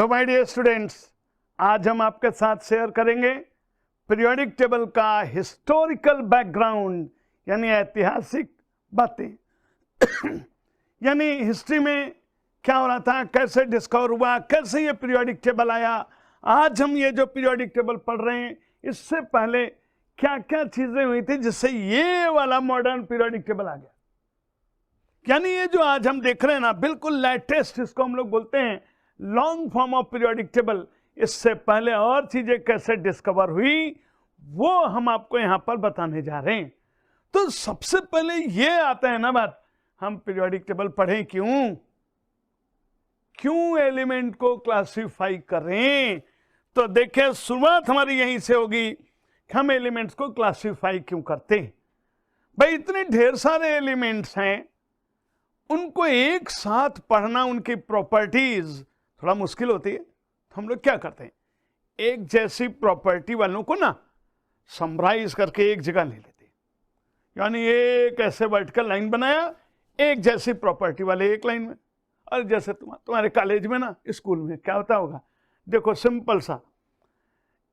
My dear students, आज हम आपके साथ शेयर करेंगे पीरियोडिक टेबल का हिस्टोरिकल बैकग्राउंड, यानी ऐतिहासिक बातें। यानी हिस्ट्री में क्या हो रहा था, कैसे डिस्कवर हुआ, कैसे ये पीरियोडिक टेबल आया। आज हम ये जो पीरियोडिक टेबल पढ़ रहे हैं, इससे पहले क्या क्या चीजें हुई थी जिससे ये वाला मॉडर्न पीरियोडिक टेबल आ गया। यानी ये जो आज हम देख रहे हैं ना, बिल्कुल लेटेस्ट, इसको हम लोग बोलते हैं long form of periodic table. इससे पहले और चीजें कैसे डिस्कवर हुई वो हम आपको यहां पर बताने जा रहे हैं। तो सबसे पहले ये आता है ना बात, हम पीरियोडिक टेबल पढ़ें क्यों एलिमेंट को क्लासिफाई करें। तो देखें, शुरुआत हमारी यहीं से होगी कि हम एलिमेंट्स को क्लासिफाई क्यों करते हैं। भाई इतने ढेर सारे एलिमेंट्स हैं, उनको एक साथ पढ़ना, उनकी प्रॉपर्टीज थोड़ा मुश्किल होती है। तो हम लोग क्या करते हैं, एक जैसी प्रॉपर्टी वालों को ना समराइज करके एक जगह ले लेते हैं। यानी एक ऐसे वर्टिकल लाइन बनाया, एक जैसी प्रॉपर्टी वाले एक लाइन में। और जैसे तुम्हारे कॉलेज में ना, स्कूल में क्या होता होगा, देखो सिंपल सा,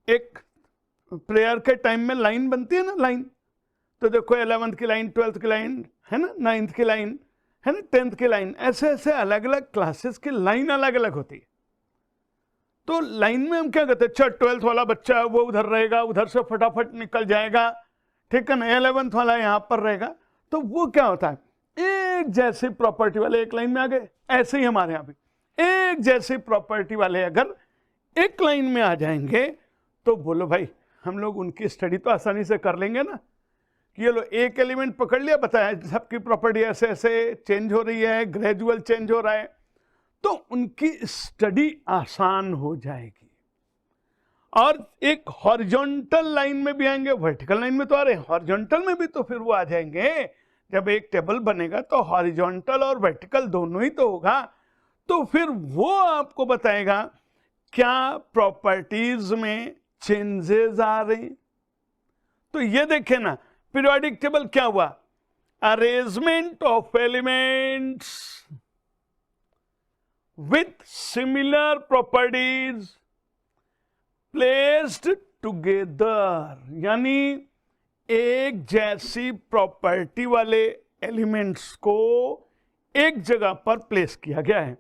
एक प्रेयर के टाइम में लाइन बनती है ना, लाइन। तो देखो 11th की लाइन, 12th की लाइन है ना, 9th की लाइन है ना, 10th की लाइन, ऐसे ऐसे अलग अलग क्लासेस की लाइन अलग अलग होती है। तो लाइन में हम क्या कहते हैं, अच्छा 12th वाला बच्चा वो उधर रहेगा, उधर से फटाफट निकल जाएगा, ठीक है ना। 11th वाला यहां पर रहेगा। तो वो क्या होता है, एक जैसी प्रॉपर्टी वाले एक लाइन में आ गए। ऐसे ही हमारे यहां भी एक जैसी प्रॉपर्टी वाले अगर एक लाइन में आ जाएंगे तो बोलो भाई, हम लोग उनकी स्टडी तो आसानी से कर लेंगे ना। ये लो, एक एलिमेंट पकड़ लिया, बताया सबकी प्रॉपर्टी ऐसे ऐसे चेंज हो रही है, ग्रेजुअल चेंज हो रहा है, तो उनकी स्टडी आसान हो जाएगी। और एक हॉरिजॉन्टल लाइन में भी आएंगे, वर्टिकल लाइन में तो आ रहे हैं, हॉरिजॉन्टल में भी तो फिर वो आ जाएंगे। जब एक टेबल बनेगा तो हॉरिजॉन्टल और वर्टिकल दोनों ही तो होगा। तो फिर वो आपको बताएगा क्या प्रॉपर्टीज में चेंजेस आ रहे हैं। तो ये देखें ना, पीरियोडिक टेबल क्या हुआ, arrangement of elements with similar properties placed together. यानी एक जैसी प्रॉपर्टी वाले एलिमेंट्स को एक जगह पर प्लेस किया गया है,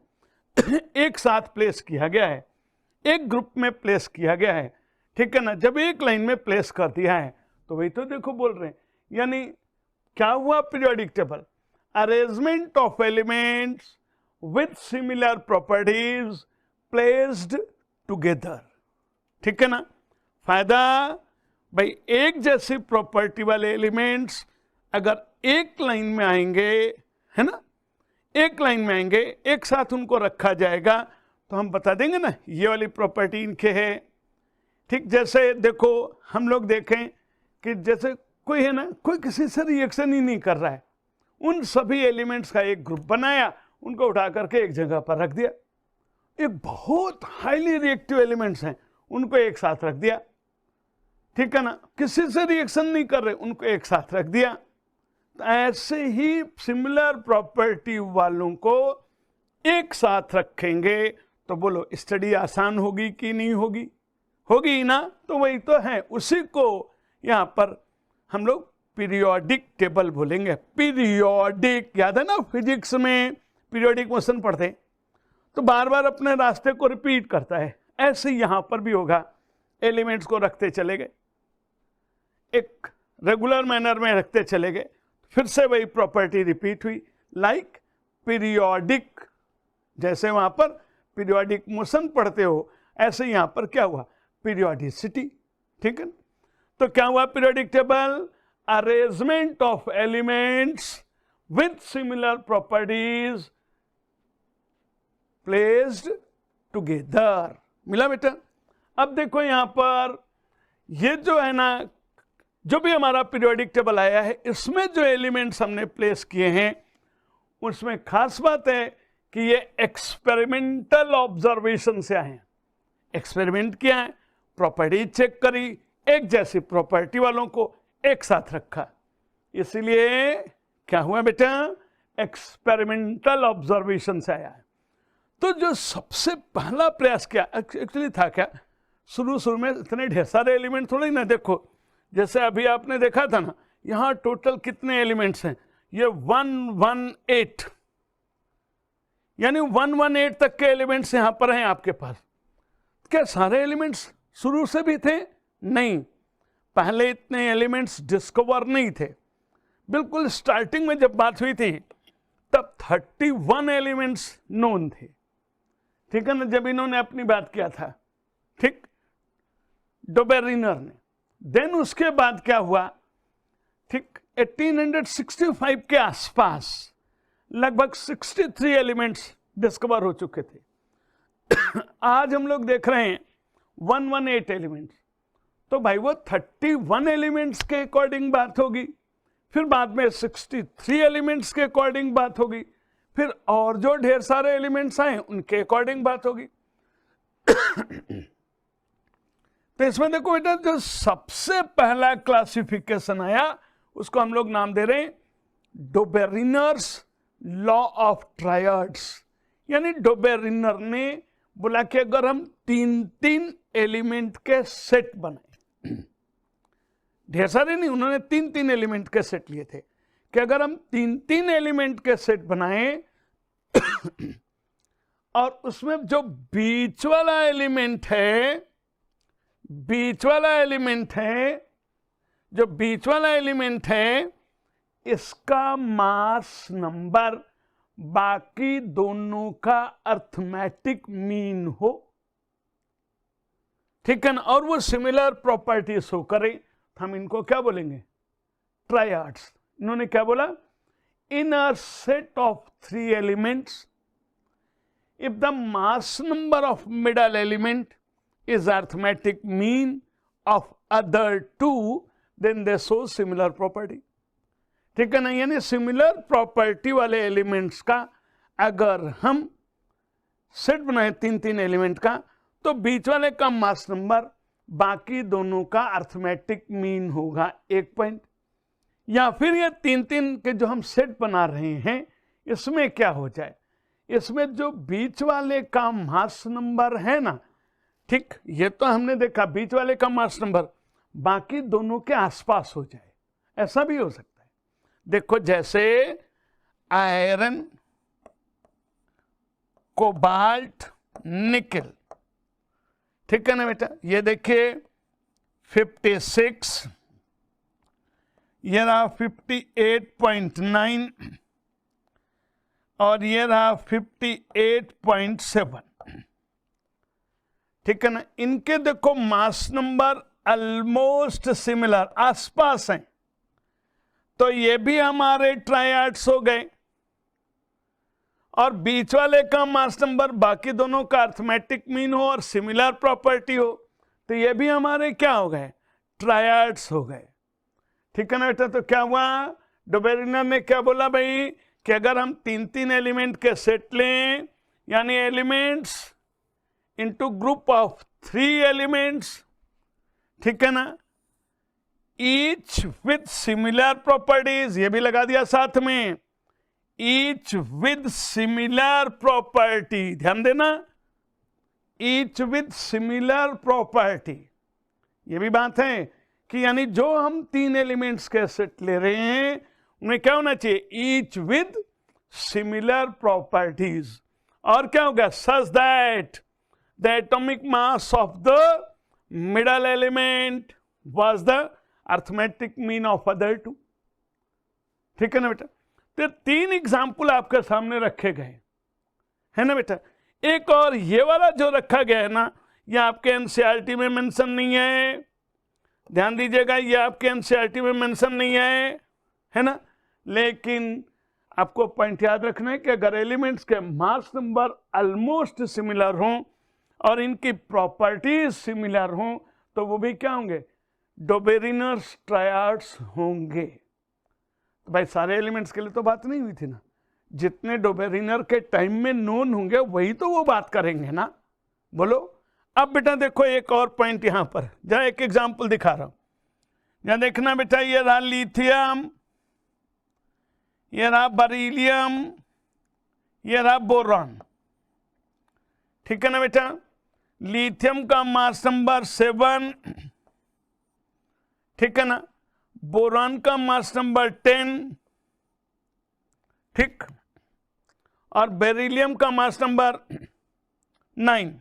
एक साथ प्लेस किया गया है, एक ग्रुप में प्लेस किया गया है, ठीक है ना। जब एक लाइन में प्लेस कर दिया है तो वही तो देखो बोल रहे हैं। यानी क्या हुआ periodic table, arrangement of elements with similar properties placed together, ठीक है ना। फायदा भाई, एक जैसी प्रॉपर्टी वाले एलिमेंट्स अगर एक लाइन में आएंगे, है ना, एक लाइन में आएंगे, एक साथ उनको रखा जाएगा तो हम बता देंगे ना ये वाली प्रॉपर्टी इनके है। ठीक, जैसे देखो हम लोग देखें कि जैसे कोई है ना, कोई किसी से रिएक्शन ही नहीं कर रहा है, उन सभी एलिमेंट्स का एक ग्रुप बनाया, उनको उठा करके एक जगह पर रख दिया। एक बहुत हाईली रिएक्टिव एलिमेंट्स हैं, उनको एक साथ रख दिया, ठीक है ना, किसी से रिएक्शन नहीं कर रहे, उनको एक साथ रख दिया। तो ऐसे ही सिमिलर प्रॉपर्टी वालों को एक साथ रखेंगे तो बोलो स्टडी आसान होगी कि नहीं होगी, होगी ना। तो वही तो है, उसी को यहां पर हम लोग पीरियोडिक टेबल बोलेंगे। पीरियोडिक, याद है ना, फिजिक्स में पीरियोडिक मोशन पढ़ते हैं तो बार बार अपने रास्ते को रिपीट करता है। ऐसे यहां पर भी होगा, एलिमेंट्स को रखते चले गए, एक रेगुलर मैनर में रखते चले गए, फिर से वही प्रॉपर्टी रिपीट हुई। लाइक पीरियोडिक, जैसे वहां पर पीरियोडिक मोशन पढ़ते हो, ऐसे यहां पर क्या हुआ, पीरियोडिसिटी, ठीक है। तो क्या हुआ periodic table, arrangement of elements with similar properties placed together. मिला बेटा। अब देखो यहां पर ये जो है ना, जो भी हमारा पीरियोडिक टेबल आया है, इसमें जो एलिमेंट्स हमने प्लेस किए हैं उसमें खास बात है कि ये एक्सपेरिमेंटल ऑब्जर्वेशन से आए हैं। एक्सपेरिमेंट किया है, प्रॉपर्टी चेक करी, एक जैसी प्रॉपर्टी वालों को एक साथ रखा, इसलिए क्या हुआ बेटा, एक्सपेरिमेंटल ऑब्जर्वेशन से आया है। तो जो सबसे पहला प्रयास किया एक्चुअली था क्या, शुरू में इतने ढेर सारे एलिमेंट थोड़े ना, देखो जैसे अभी आपने देखा था ना, यहाँ टोटल कितने एलिमेंट्स हैं, ये 118, यानी 118 तक के एलिमेंट्स यहाँ पर हैं आपके पास। क्या सारे एलिमेंट्स शुरू से भी थे? नहीं, पहले इतने एलिमेंट्स डिस्कवर नहीं थे। बिल्कुल स्टार्टिंग में जब बात हुई थी तब 31 एलिमेंट्स नोन थे, ठीक है ना, जब इन्होंने अपनी बात किया था, ठीक, डोबेरिनर ने। देन उसके बाद क्या हुआ, ठीक, 1865 के आसपास लगभग 63 एलिमेंट्स डिस्कवर हो चुके थे। आज हम लोग देख रहे हैं 118 एलिमेंट्स, तो भाई वो 31 एलिमेंट्स के अकॉर्डिंग बात होगी, फिर बाद में 63 एलिमेंट्स के अकॉर्डिंग बात होगी, फिर और जो ढेर सारे एलिमेंट्स आए उनके अकॉर्डिंग बात होगी। तो इसमें देखो बेटा, जो सबसे पहला क्लासिफिकेशन आया उसको हम लोग नाम दे रहे हैं डोबेरिनर्स लॉ ऑफ ट्रायड्स। यानी डोबेरिनर ने बोला कि अगर हम 3 एलिमेंट के सेट बनाए, ढेर सारे नहीं, उन्होंने 3 एलिमेंट के सेट लिए थे, कि अगर हम 3 एलिमेंट के सेट बनाए और उसमें जो बीच वाला एलिमेंट है, जो बीच वाला एलिमेंट है, इसका मास नंबर बाकी दोनों का अर्थमेटिक मीन हो, ठीक है ना, और वो सिमिलर प्रॉपर्टी शो करे, हम इनको क्या बोलेंगे, ट्रायड्स। इन्होंने क्या बोला, in a set of 3 elements if the mass number of middle element is arithmetic mean of other 2 then they show similar property, ठीक है ना। यानी सिमिलर प्रॉपर्टी वाले एलिमेंट्स का अगर हम सेट बनाए 3 एलिमेंट का, तो बीच वाले का मास नंबर बाकी दोनों का अर्थमेटिक मीन होगा 1 पॉइंट। या फिर ये 3 के जो हम सेट बना रहे हैं, इसमें क्या हो जाए, इसमें जो बीच वाले का मास नंबर है ना, ठीक, ये तो हमने देखा बीच वाले का मास नंबर बाकी दोनों के आसपास हो जाए, ऐसा भी हो सकता है। देखो जैसे आयरन, कोबाल्ट, निकल, ठीक है ना बेटा, ये देखिए 56, ये रहा 58.9 और ये रहा 58.7, ठीक है ना। इनके देखो मास नंबर ऑलमोस्ट सिमिलर, आसपास हैं, तो ये भी हमारे ट्रायड्स हो गए। और बीच वाले का मास नंबर बाकी दोनों का अर्थमेटिक मीन हो और सिमिलर प्रॉपर्टी हो, तो ये भी हमारे क्या हो गए, ट्रायड्स हो गए, ठीक है ना बेटा। तो क्या हुआ, डोबेरिनर ने क्या बोला भाई, कि अगर हम 3 एलिमेंट के सेट लें, यानी elements into group of 3 elements, ठीक है ना, each with similar properties, ये भी लगा दिया साथ में, each with similar property, ध्यान देना, each with similar property, ये भी बात है कि यानी जो हम 3 एलिमेंट्स के सेट ले रहे हैं उनमें क्या होना चाहिए, each with similar properties। और क्या होगा, such that the atomic mass of the middle element was the arithmetic mean of other 2, ठीक है ना बेटा। तो 3 एग्जाम्पल आपके सामने रखे गए है ना बेटा। एक और ये वाला जो रखा गया है ना, ये आपके एनसीईआरटी में मेंशन नहीं है, ध्यान दीजिएगा, ये आपके एनसीईआरटी में मेंशन नहीं है ना। लेकिन आपको पॉइंट याद रखना है कि अगर एलिमेंट्स के मास नंबर ऑलमोस्ट सिमिलर हों और इनकी प्रॉपर्टीज सिमिलर हों, तो वो भी क्या होंगे, डोबेरिनर्स ट्रायड्स होंगे। तो भाई सारे एलिमेंट्स के लिए तो बात नहीं हुई थी ना, जितने डोबेरिनर के टाइम में नोन होंगे वही तो वो बात करेंगे ना, बोलो। अब बेटा देखो एक और पॉइंट यहां पर, जरा एक एग्जांपल दिखा रहा हूं, यहां देखना बेटा, ये रहा लिथियम, ये रहा बरीलियम, ये रहा बोरॉन, ठीक है ना बेटा। लिथियम का मास नंबर 7, ठीक है ना। बोरॉन का मास नंबर 10, ठीक, और बेरिलियम का मास नंबर 9।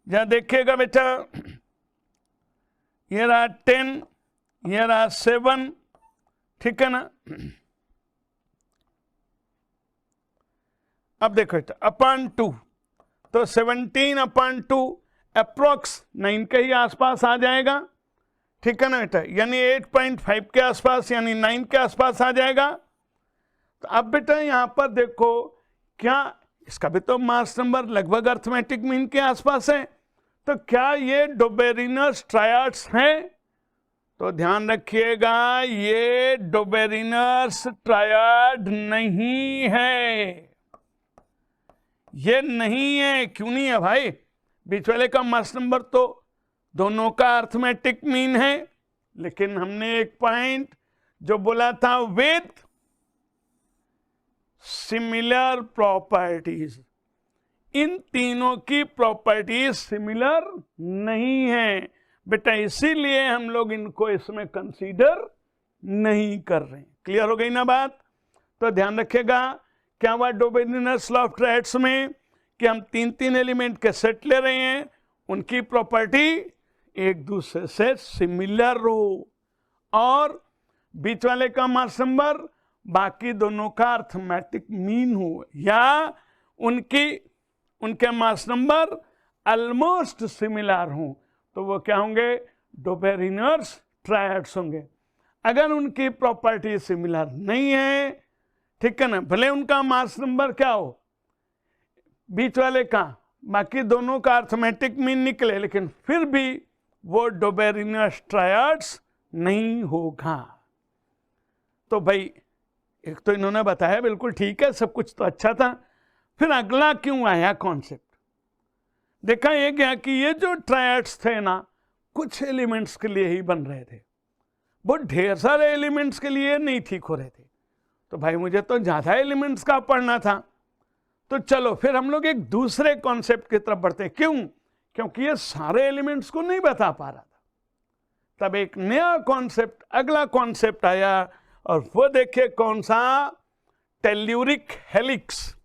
जहां देखिएगा बेटा, ये रहा 10, ये रहा 7, ठीक है ना। अब देखो बेटा अपॉन 2, तो 17/2 अप्रोक्स 9 के ही आसपास आ जाएगा, ठीक है ना बेटा, यानी 8.5 के आसपास, यानी 9 के आसपास आ जाएगा। तो अब बेटा यहां पर देखो, क्या इसका भी तो मास नंबर लगभग अर्थमेटिक मीन के आसपास है, तो क्या ये डोबेरिनस ट्रायड्स हैं? तो ध्यान रखिएगा, ये डोबेरिनस ट्रायड नहीं है, ये नहीं है। क्यों नहीं है भाई? बीच वाले का मास नंबर तो दोनों का अर्थमेटिक मीन है, लेकिन हमने एक पॉइंट जो बोला था, विद सिमिलर प्रॉपर्टीज, इन तीनों की प्रॉपर्टीज सिमिलर नहीं है बेटा, इसीलिए हम लोग इनको इसमें कंसीडर नहीं कर रहे हैं। क्लियर हो गई ना बात? तो ध्यान रखिएगा, क्या हुआ डोबेरिनस लॉ ऑफ ट्रायड्स में कि हम 3 एलिमेंट के सेट ले रहे हैं, उनकी प्रॉपर्टी एक दूसरे से सिमिलर हो, और बीच वाले का मास नंबर बाकी दोनों का अर्थमेटिक मीन हो, या उनके मास नंबर ऑलमोस्ट सिमिलर हो, तो वो क्या होंगे? डोबेरिनस ट्रायड्स होंगे। अगर उनकी प्रॉपर्टी सिमिलर नहीं है, ठीक है ना, भले उनका मास नंबर क्या हो बीच वाले का, बाकी दोनों का अर्थमेटिक मीन निकले, लेकिन फिर भी वो डोबेरिनस ट्रायड्स नहीं होगा। तो भाई एक तो इन्होंने बताया बिल्कुल ठीक है, सब कुछ तो अच्छा था, फिर अगला क्यों आया कॉन्सेप्ट? देखा ये क्या कि ये जो ट्रायड्स थे ना, कुछ एलिमेंट्स के लिए ही बन रहे थे, बहुत ढेर सारे एलिमेंट्स के लिए नहीं ठीक हो रहे थे। तो भाई मुझे तो ज्यादा एलिमेंट्स का पढ़ना था, तो चलो फिर हम लोग एक दूसरे कॉन्सेप्ट की तरफ बढ़ते। क्यों? क्योंकि ये सारे एलिमेंट्स को नहीं बता पा रहा था। तब एक नया कॉन्सेप्ट, अगला कॉन्सेप्ट आया, और वो देखिए कौन सा? Telluric helix,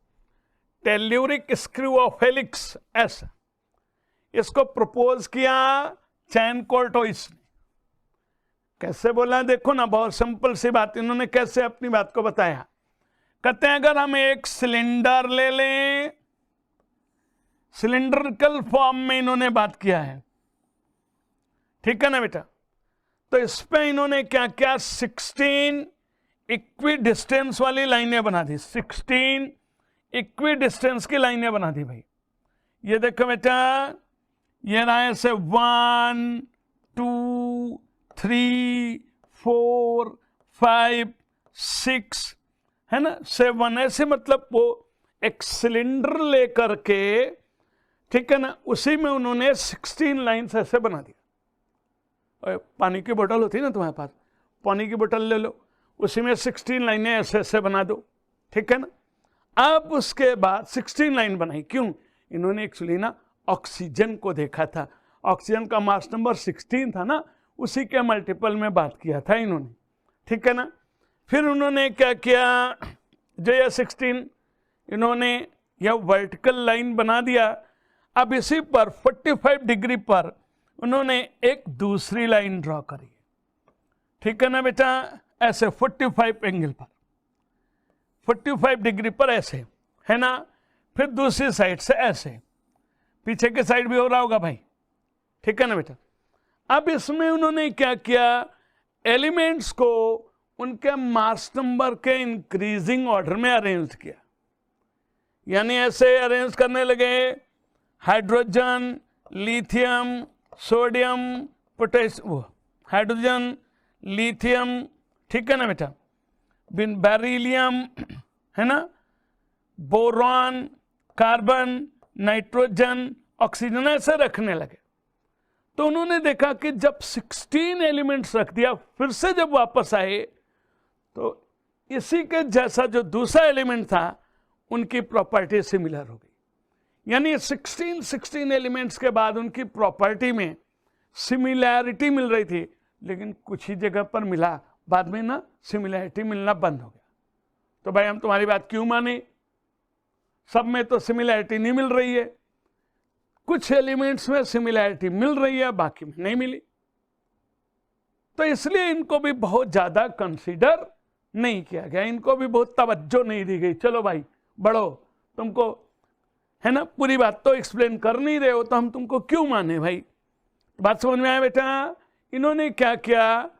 telluric screw of helix, ऐसा इसको प्रपोज किया चैन कोर्टोइस ने। कैसे बोला देखो ना, बहुत सिंपल सी बात, इन्होंने कैसे अपनी बात को बताया। कहते हैं अगर हम एक सिलेंडर ले लें, सिलिंड्रिकल फॉर्म में इन्होंने बात किया है, ठीक है ना बेटा, तो इस पे इन्होंने क्या किया? 16 इक्वी डिस्टेंस वाली लाइनें बना दी, 16 इक्वी डिस्टेंस की लाइनें बना दी भाई। ये देखो बेटा, ये रहा ऐसे 1 2 3 4 5 6, है ना, 7, ऐसे, मतलब वो एक सिलेंडर लेकर के, ठीक है ना, उसी में उन्होंने 16 लाइन्स ऐसे बना दिया। पानी की बोतल होती है ना तुम्हारे पास, पानी की बोतल ले लो, उसी में 16 लाइनें ऐसे ऐसे बना दो, ठीक है ना। अब उसके बाद 16 लाइन बनाई, क्यों? इन्होंने एक्चुअली ना ऑक्सीजन को देखा था, ऑक्सीजन का मास नंबर 16 था ना, उसी के मल्टीपल में बात किया था इन्होंने, ठीक है ना। फिर उन्होंने क्या किया, जो ये 16 इन्होंने यह वर्टिकल लाइन बना दिया। अब इसी पर 45 डिग्री पर उन्होंने एक दूसरी लाइन ड्रॉ करी, ठीक है ना बेटा, ऐसे 45 एंगल पर, 45 डिग्री पर ऐसे, है ना। फिर दूसरी साइड से ऐसे, पीछे के साइड भी हो रहा होगा भाई, ठीक है ना बेटा। अब इसमें उन्होंने क्या किया, एलिमेंट्स को उनके मास नंबर के इंक्रीजिंग ऑर्डर में अरेंज किया, यानी ऐसे अरेंज करने लगे, hydrogen, lithium, sodium, potassium, hydrogen, lithium, ठीक है ना बेटा, बेरिलियम, है ना, बोरॉन, कार्बन, नाइट्रोजन, ऑक्सीजन, ऐसे रखने लगे। तो उन्होंने देखा कि जब 16 एलिमेंट्स रख दिया, फिर से जब वापस आए तो इसी के जैसा जो दूसरा एलिमेंट था, उनकी प्रॉपर्टी सिमिलर हो गई। यानी 16 एलिमेंट्स के बाद उनकी प्रॉपर्टी में सिमिलैरिटी मिल रही थी, लेकिन कुछ ही जगह पर मिला, बाद में ना सिमिलैरिटी मिलना बंद हो गया। तो भाई हम तुम्हारी बात क्यों माने, सब में तो सिमिलैरिटी नहीं मिल रही है, कुछ एलिमेंट्स में सिमिलैरिटी मिल रही है, बाकी में नहीं मिली, तो इसलिए इनको भी बहुत ज्यादा कंसीडर नहीं किया गया, इनको भी बहुत तवज्जो नहीं दी गई। चलो भाई बढ़ो, तुमको है ना पूरी बात तो एक्सप्लेन कर नहीं रहे हो, तो हम तुमको क्यों माने भाई। बात समझ में आया बेटा। इन्होंने क्या किया,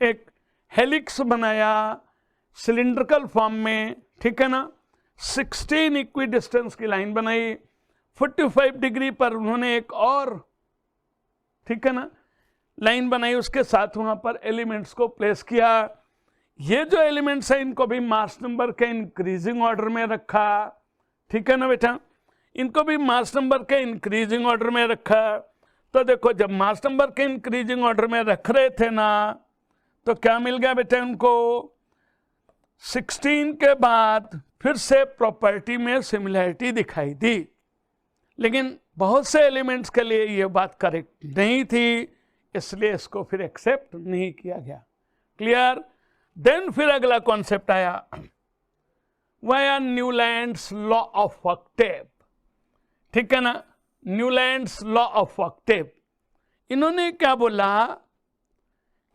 एक हेलिक्स बनाया सिलिंड्रिकल फॉर्म में, ठीक है ना, 16 इक्वी डिस्टेंस की लाइन बनाई, 45 डिग्री पर उन्होंने एक और, ठीक है ना, लाइन बनाई, उसके साथ वहां पर एलिमेंट्स को प्लेस किया। ये जो एलिमेंट्स है इनको भी मास नंबर के इंक्रीजिंग ऑर्डर में रखा, ठीक है ना बेटा, इनको भी मास नंबर के इंक्रीजिंग ऑर्डर में रखा। तो देखो जब मास नंबर के इंक्रीजिंग ऑर्डर में रख रहे थे ना, तो क्या मिल गया बेटा उनको, 16 के बाद फिर से प्रॉपर्टी में सिमिलैरिटी दिखाई दी, लेकिन बहुत से एलिमेंट्स के लिए ये बात करेक्ट नहीं थी, इसलिए इसको फिर एक्सेप्ट नहीं किया गया। क्लियर। देन फिर अगला कॉन्सेप्ट आया, via Newlands law of Octave, ठीक है ना, न्यूलैंड्स लॉ ऑफ ऑक्टेव। इन्होंने क्या बोला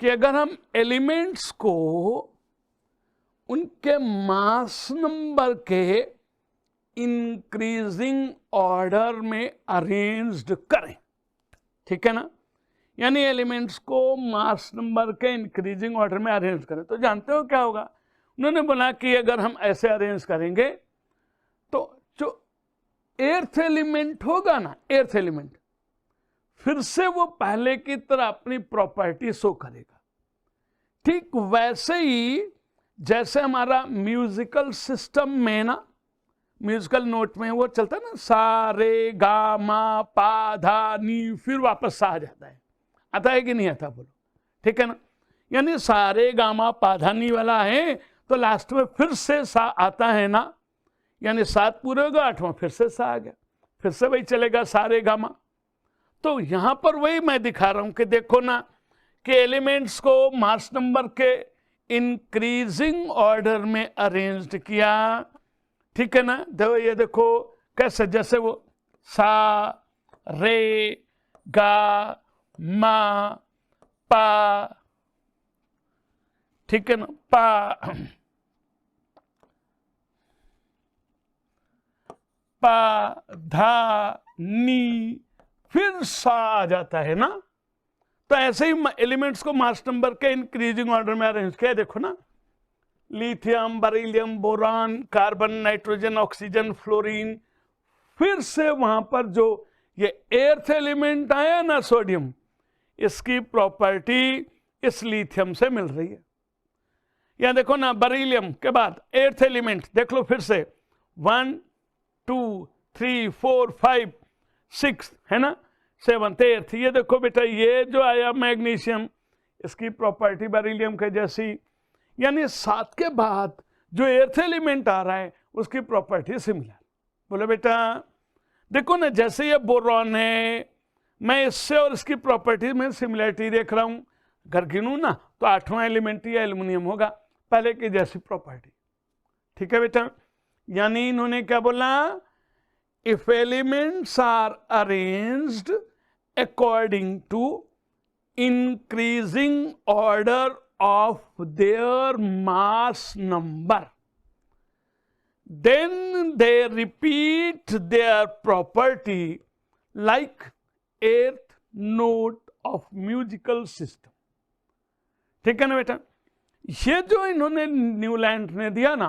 कि अगर हम एलिमेंट्स को उनके मास नंबर के इंक्रीजिंग ऑर्डर में अरेंज्ड करें, ठीक है ना, यानी एलिमेंट्स को मास नंबर के इंक्रीजिंग ऑर्डर में अरेंज करें, तो जानते हो क्या होगा। उन्होंने बोला कि अगर हम ऐसे अरेंज करेंगे तो जो एर्थ एलिमेंट होगा ना, एर्थ एलिमेंट फिर से वो पहले की तरह अपनी प्रॉपर्टी शो करेगा। ठीक वैसे ही जैसे हमारा म्यूजिकल सिस्टम में ना, म्यूजिकल नोट में वो चलता है ना, सा रे गा मा पा धा नी, फिर वापस सा आ जाता है, आता है कि नहीं आता बोलो, ठीक है ना, यानी सारे गामा पाधानी वाला है तो लास्ट में फिर से सा आता है ना, यानी 7 पूरे होगा, 8वां फिर से सा आ गया, फिर से वही चलेगा सारे गामा। तो यहां पर वही मैं दिखा रहा हूं कि देखो ना कि एलिमेंट्स को मास नंबर के इंक्रीजिंग ऑर्डर में अरेंज्ड किया, ठीक है ना। ये देखो कैसे, जैसे वो सा रे गा मा पा, ठीक है ना, पा पा धा नी, फिर सा आ जाता है ना। तो ऐसे ही एलिमेंट्स को मास नंबर के इंक्रीजिंग ऑर्डर में अरेंज किया। देखो ना, lithium, beryllium, boron, carbon, nitrogen, oxygen, fluorine, फिर से वहां पर जो ये एर्थ एलिमेंट आया ना सोडियम, इसकी प्रॉपर्टी इस लिथियम से मिल रही है। यहां देखो ना, बेरिलियम के बाद एर्थ एलिमेंट देख लो फिर से, 1 2 3 4 5 6 है ना, 7th 8th। ये देखो बेटा, ये जो आया मैग्नीशियम, इसकी प्रॉपर्टी बेरिलियम के जैसी, यानी 7 के बाद जो एर्थ एलिमेंट आ रहा है उसकी प्रॉपर्टी सिमिलर। बोलो बेटा, देखो ना, जैसे ये बोरॉन है, मैं इससे और इसकी प्रॉपर्टी में सिमिलरिटी देख रहा हूं, अगर गिनूं ना तो 8वां एलिमेंट ही एल्युमिनियम होगा, पहले की जैसी प्रॉपर्टी, ठीक है बेटा। यानी इन्होंने क्या बोला, if elements are arranged according to increasing order of their mass number, then they repeat their property like eighth note of musical system। ठीक है ना बेटा। ये जो इन्होंने न्यूलैंड ने दिया ना,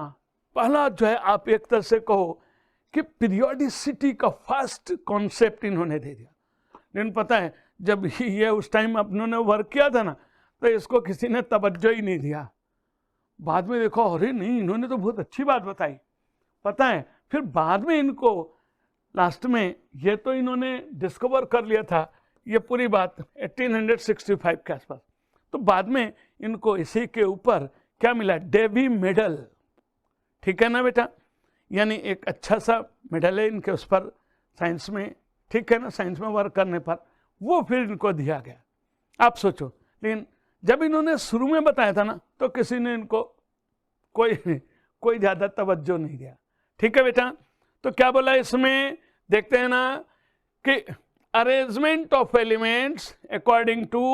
पहला जो है आप एक तरह से कहो कि पीरियोडिसिटी का फर्स्ट कॉन्सेप्ट इन्होंने दे दिया। लेकिन पता है जब ये उस टाइम अपनों ने वर्क किया था ना, तो इसको किसी ने तवज्जो ही नहीं दिया। बाद में देखो, अरे नहीं, इन्होंने तो बहुत अच्छी बात बताई, पता है। फिर बाद में इनको लास्ट में ये तो इन्होंने डिस्कवर कर लिया था ये पूरी बात 1865 के आसपास, तो बाद में इनको इसी के ऊपर क्या मिला, डेवी मेडल, ठीक है ना बेटा। यानी एक अच्छा सा मेडल है इनके उस पर साइंस में, ठीक है ना, साइंस में वर्क करने पर वो फिर इनको दिया गया। आप सोचो, लेकिन जब इन्होंने शुरू में बताया था ना तो किसी ने इनको कोई ज्यादा तवज्जो नहीं दिया। ठीक है बेटा, तो क्या बोला इसमें, देखते हैं ना कि arrangement of elements according to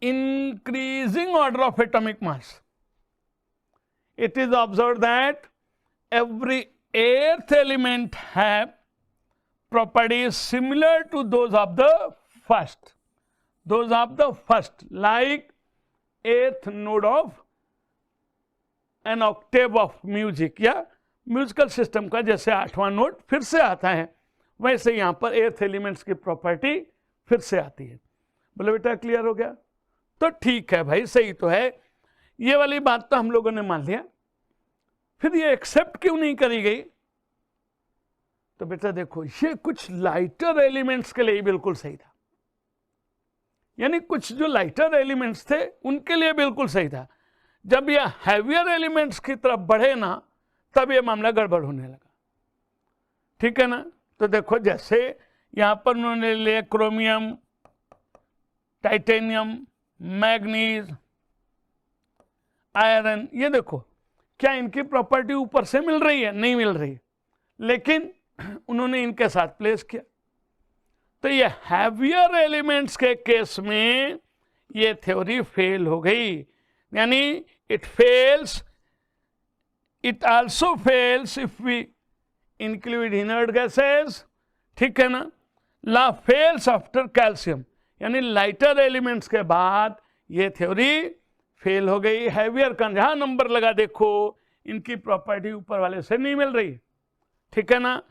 increasing order of atomic mass. It is observed that every eighth element have properties similar to those of the first. Those of the first, like eighth node of an octave of music, या musical system का जैसे 8वां note फिर से आता है, वैसे यहां पर एथ एलिमेंट्स की प्रॉपर्टी फिर से आती है। बोले बेटा क्लियर हो गया? तो ठीक है भाई, सही तो है, ये वाली बात तो हम लोगों ने मान लिया। फिर ये एक्सेप्ट क्यों नहीं करी गई? तो बेटा देखो, ये कुछ लाइटर एलिमेंट्स के लिए बिल्कुल सही था, यानी कुछ जो लाइटर एलिमेंट्स थे उनके लिए बिल्कुल सही था। जब ये हैवियर एलिमेंट्स की तरफ बढ़े ना, तब ये मामला गड़बड़ होने लगा। ठीक है ना? तो देखो, जैसे यहां पर उन्होंने लिए क्रोमियम, टाइटेनियम, मैग्नीज, आयरन, ये देखो क्या इनकी प्रॉपर्टी ऊपर से मिल रही है? नहीं मिल रही, लेकिन उन्होंने इनके साथ प्लेस किया। तो ये हैवियर एलिमेंट्स के केस में ये थ्योरी फेल हो गई, यानी it fails, it also fails if we include inert gases. ठीक है ना? ला फेल्स आफ्टर कैल्शियम, यानी लाइटर एलिमेंट्स के बाद ये थ्योरी फेल हो गई। हैवियर का जहां नंबर लगा देखो, इनकी प्रॉपर्टी ऊपर वाले से नहीं मिल रही। ठीक है ना?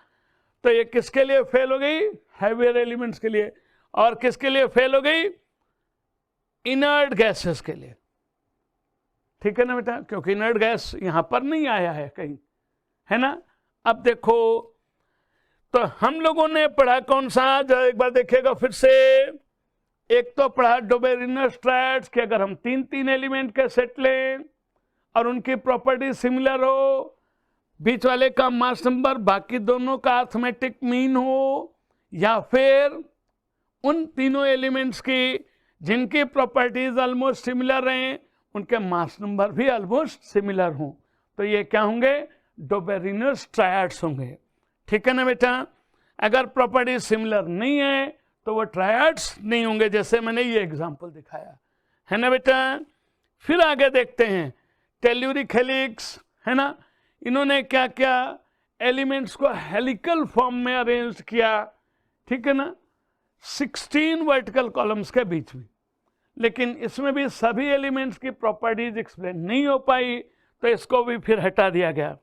तो ये किसके लिए फेल हो गई? हैवियर एलिमेंट्स के लिए। और किसके लिए फेल हो गई? इनर्ट गैसेस के लिए। ठीक है ना बेटा? क्योंकि इनर्ट गैस यहां पर नहीं आया है कहीं, है ना? अब देखो, तो हम लोगों ने पढ़ा कौन सा, जो एक बार देखिएगा फिर से। एक तो पढ़ा डोबेरिनस ट्रायड्स कि अगर हम 3 एलिमेंट के सेट लें और उनकी प्रॉपर्टी सिमिलर हो, बीच वाले का मास नंबर बाकी दोनों का अर्थमेटिक मीन हो, या फिर उन तीनों एलिमेंट्स की जिनकी प्रॉपर्टीज ऑलमोस्ट सिमिलर हैं, उनके मास नंबर भी ऑलमोस्ट सिमिलर हों, तो ये क्या होंगे? डोबेरिनस ट्रायड्स होंगे। ठीक है ना बेटा? अगर प्रॉपर्टी सिमिलर नहीं है तो वो ट्रायड्स नहीं होंगे, जैसे मैंने ये एग्जांपल दिखाया है ना बेटा। फिर आगे देखते हैं, टेल्यूरिक हेलिक्स, है ना? इन्होंने क्या क्या एलिमेंट्स को हेलिकल फॉर्म में अरेंज किया। ठीक है ना? 16 वर्टिकल कॉलम्स के बीच में, लेकिन इसमें भी सभी एलिमेंट्स की प्रॉपर्टीज एक्सप्लेन नहीं हो पाई, तो इसको भी फिर हटा दिया गया।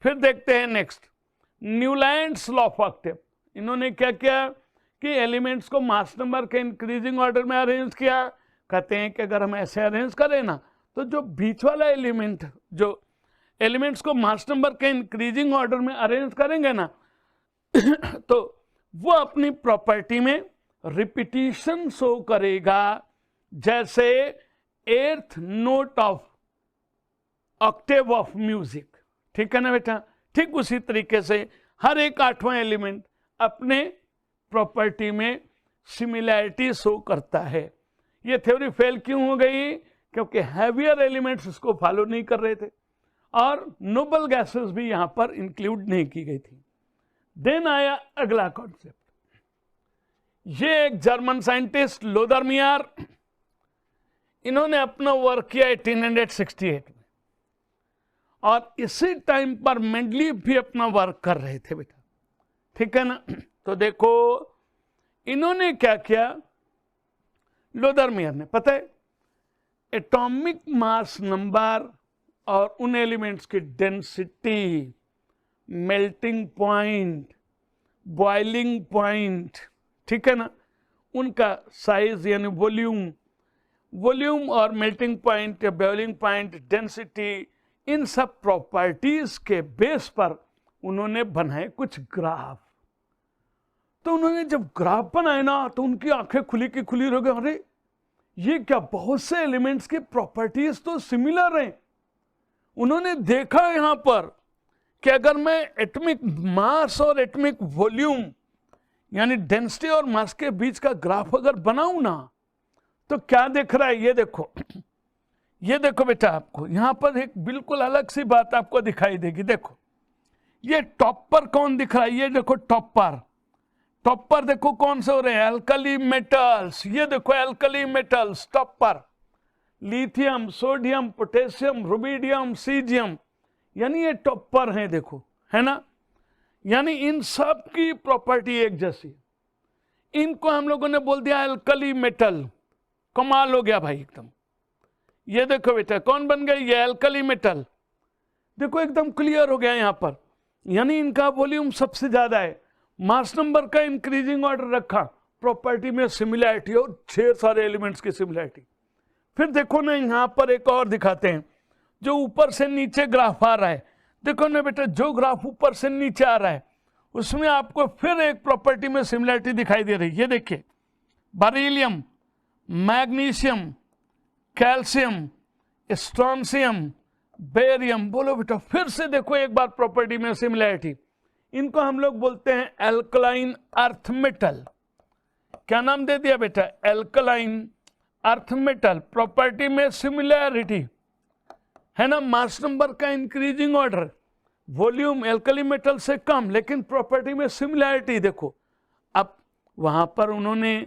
फिर देखते हैं next, Newlands law of Octave. इन्होंने क्या किया कि एलिमेंट्स को मास नंबर के इंक्रीजिंग ऑर्डर में अरेंज किया। कहते हैं कि अगर हम ऐसे अरेंज करें ना, तो जो बीच वाला एलिमेंट, जो एलिमेंट्स को मास नंबर के इंक्रीजिंग ऑर्डर में अरेंज करेंगे ना तो वो अपनी प्रॉपर्टी में रिपीटिशन शो करेगा, जैसे 8th note of Octave of music. ठीक है ना बेटा? ठीक उसी तरीके से हर एक 8वां एलिमेंट अपने प्रॉपर्टी में सिमिलैरिटी शो करता है। ये थ्योरी फेल क्यों हो गई? क्योंकि हैवियर एलिमेंट्स इसको फॉलो नहीं कर रहे थे, और नोबल गैसेस भी यहां पर इंक्लूड नहीं की गई थी। देन आया अगला कॉन्सेप्ट, ये एक जर्मन साइंटिस्ट लोदरमियर, इन्होंने अपना वर्क किया 1868 में, और इसी टाइम पर मेंडलीफ भी अपना वर्क कर रहे थे बेटा। ठीक है ना? तो देखो इन्होंने क्या किया, लोदरमियर ने, पता है, एटॉमिक मास नंबर और उन एलिमेंट्स की density, melting point, boiling point, ठीक है ना, उनका साइज यानी वॉल्यूम और मेल्टिंग पॉइंट या बॉइलिंग पॉइंट, डेंसिटी, इन सब प्रॉपर्टीज के बेस पर उन्होंने बनाए कुछ ग्राफ। तो उन्होंने जब ग्राफ बनाए ना, तो उनकी आंखें खुली की खुली रह गई, अरे ये क्या, बहुत से एलिमेंट्स की प्रॉपर्टीज तो सिमिलर हैं। उन्होंने देखा यहां पर कि अगर मैं एटॉमिक मास और एटॉमिक वॉल्यूम यानी डेंसिटी और मास के बीच का ग्राफ अगर बनाऊं ना तो क्या दिख रहा है, ये देखो बेटा, आपको यहां पर एक बिल्कुल अलग सी बात आपको दिखाई देगी। देखो ये टॉप पर कौन दिख रहा है, ये देखो टॉप पर देखो कौन से हो रहे हैं, एल्कली मेटल्स। ये देखो एल्कली मेटल्स टॉप पर, lithium, sodium, potassium, rubidium, caesium, यानी ये टॉप पर है, देखो है ना। यानी इन सब की प्रॉपर्टी एक जैसी, इनको हम लोगों ने बोल दिया एल्कली मेटल। कमाल हो गया भाई एकदम। ये देखो बेटा कौन बन गई, ये एल्कली मेटल। देखो एकदम क्लियर हो गया यहां पर, यानी इनका वॉल्यूम सबसे ज्यादा है, मास नंबर का इंक्रीजिंग ऑर्डर रखा, प्रॉपर्टी में सिमिलैरिटी और ढेर सारे एलिमेंट्स की सिमिलैरिटी। फिर देखो ना यहां पर एक और दिखाते हैं, जो ऊपर से नीचे ग्राफ आ रहा है। देखो ना बेटा, जो ग्राफ ऊपर से नीचे आ रहा है उसमें आपको फिर एक प्रॉपर्टी में सिमिलैरिटी दिखाई दे रही है। ये देखिए, beryllium, magnesium, calcium, strontium, barium. बोलो बेटा, फिर से देखो एक बार प्रॉपर्टी में सिमिलैरिटी। इनको हम लोग बोलते हैं एल्कलाइन अर्थ मेटल। क्या नाम दे दिया बेटा, एल्कलाइन अर्थ मेटल। प्रॉपर्टी में सिमिलैरिटी है ना, मास नंबर का increasing order, volume alkali metal से कम, लेकिन प्रॉपर्टी में सिमिलैरिटी। देखो अब वहां पर उन्होंने,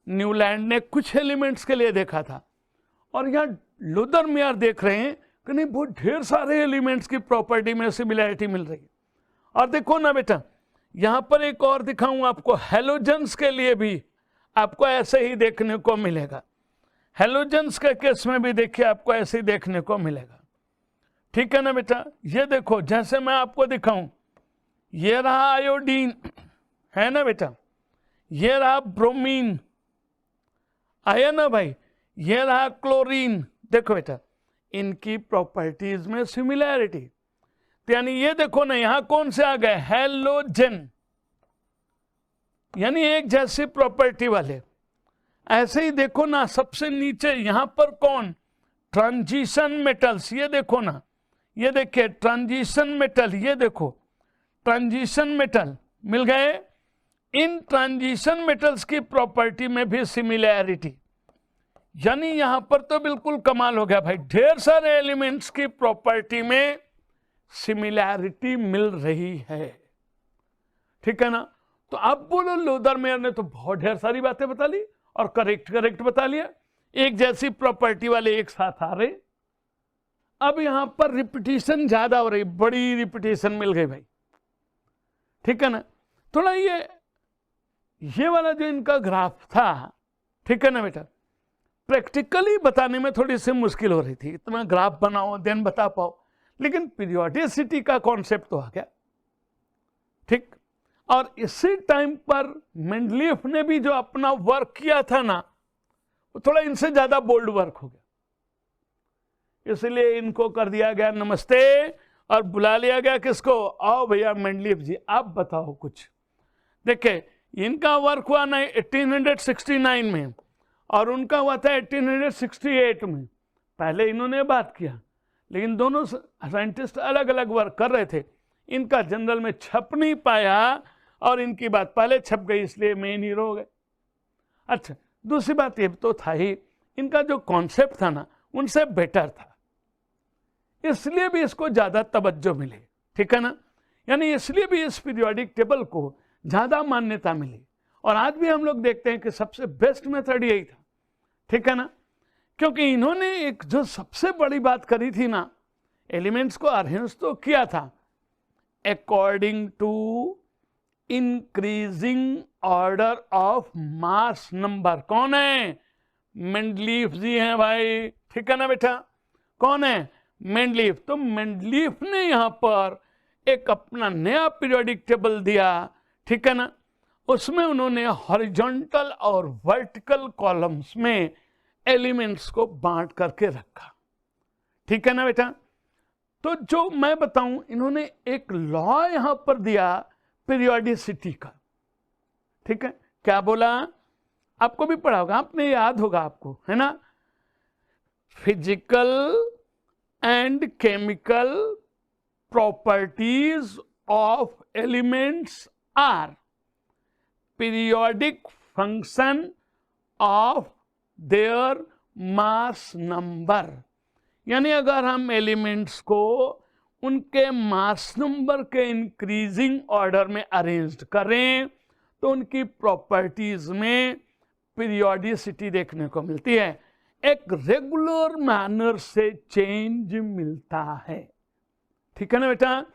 न्यूलैंड ने कुछ एलिमेंट्स के लिए देखा था, और यहां लुदरमेयर देख रहे हैं कि नहीं, बहुत ढेर सारे एलिमेंट्स की प्रॉपर्टी में सिमिलैरिटी मिल रही है। और देखो ना बेटा, यहां पर एक और दिखाऊं आपको, हेलोजन्स के लिए भी आपको ऐसे ही देखने को मिलेगा। हेलोजन्स के केस में भी देखिए आपको ऐसे ही देखने को मिलेगा, ठीक है ना बेटा। ये देखो, जैसे मैं आपको दिखाऊं, ये रहा आयोडीन, है ना बेटा, ये रहा ब्रोमीन, आया ना भाई, ये रहा क्लोरीन। देखो बेटा, इनकी प्रॉपर्टीज में सिमिलैरिटी, तो यानी ये देखो ना, यहां कौन से आ गए, हेलोजन, यानी एक जैसी प्रॉपर्टी वाले। ऐसे ही देखो ना, सबसे नीचे यहां पर कौन, ट्रांजिशन मेटल्स। ये देखो ना, ये देखिए ट्रांजिशन मेटल, ये देखो ट्रांजिशन मेटल मिल गए। इन ट्रांजिशन मेटल्स की प्रॉपर्टी में भी सिमिलैरिटी, यानी यहां पर तो बिल्कुल कमाल हो गया भाई, ढेर सारे एलिमेंट्स की प्रॉपर्टी में सिमिलैरिटी मिल रही है, ठीक है ना। तो अब बोलो, लुदरमेयर ने तो बहुत ढेर सारी बातें बता ली और करेक्ट बता लिया, एक जैसी प्रॉपर्टी वाले एक साथ आ रहे। अब यहां पर रिपीटिशन ज्यादा हो रही, बड़ी रिपीटिशन मिल गई भाई, ठीक है ना। थोड़ा ये वाला जो इनका ग्राफ था, ठीक है ना बेटा, प्रैक्टिकली बताने में थोड़ी सी मुश्किल हो रही थी, इतना ग्राफ बनाओ देन बता पाओ, लेकिन पीरियोडिसिटी का कॉन्सेप्ट तो आ गया, ठीक। और इसी टाइम पर मेंडलीफ ने भी जो अपना वर्क किया था ना, वो थोड़ा इनसे ज्यादा बोल्ड वर्क हो गया, इसलिए इनको कर दिया गया नमस्ते और बुला लिया गया किसको, आओ भैया मेंडलीफ जी, आप बताओ कुछ। देखिए, इनका वर्क हुआ ना 1869 में, और उनका हुआ था 1868 में। पहले इन्होंने बात किया, लेकिन दोनों साइंटिस्ट अलग अलग वर्क कर रहे थे, इनका जनरल में छप नहीं पाया और इनकी बात पहले छप गई, इसलिए मेन हीरो हो गए। अच्छा, दूसरी बात ये तो था ही, इनका जो कॉन्सेप्ट था ना उनसे बेटर था, इसलिए भी इसको ज्यादा तवज्जो मिली, ठीक है ना। यानी इसलिए भी इस पीरियोडिक टेबल को ज्यादा मान्यता मिली, और आज भी हम लोग देखते हैं कि सबसे बेस्ट मेथड यही था, ठीक है ना। क्योंकि इन्होंने एक जो सबसे बड़ी बात करी थी ना, एलिमेंट्स को अरेंज तो किया था according to increasing order of mass number. कौन है, मेंडलीफ जी हैं भाई, ठीक है ना बेटा। कौन है, मेंडलीफ। तो मेंडलीफ ने यहां पर एक अपना नया पीरियोडिक टेबल दिया, ठीक है ना। उसमें उन्होंने हॉरिजॉन्टल और वर्टिकल कॉलम्स में एलिमेंट्स को बांट करके रखा, ठीक है ना बेटा। तो जो मैं बताऊं, इन्होंने एक लॉ यहां पर दिया पीरियोडिसिटी का, ठीक है। क्या बोला, आपको भी पढ़ा होगा, आपने याद होगा आपको, है ना। Physical and chemical properties of elements are periodic function of their mass number. यानी अगर हम एलिमेंट्स को उनके मास नंबर के इंक्रीजिंग ऑर्डर में अरेंज्ड करें तो उनकी प्रॉपर्टीज में पीरियोडिसिटी देखने को मिलती है, एक रेगुलर मैनर से चेंज मिलता है। ठीक है ना बेटा,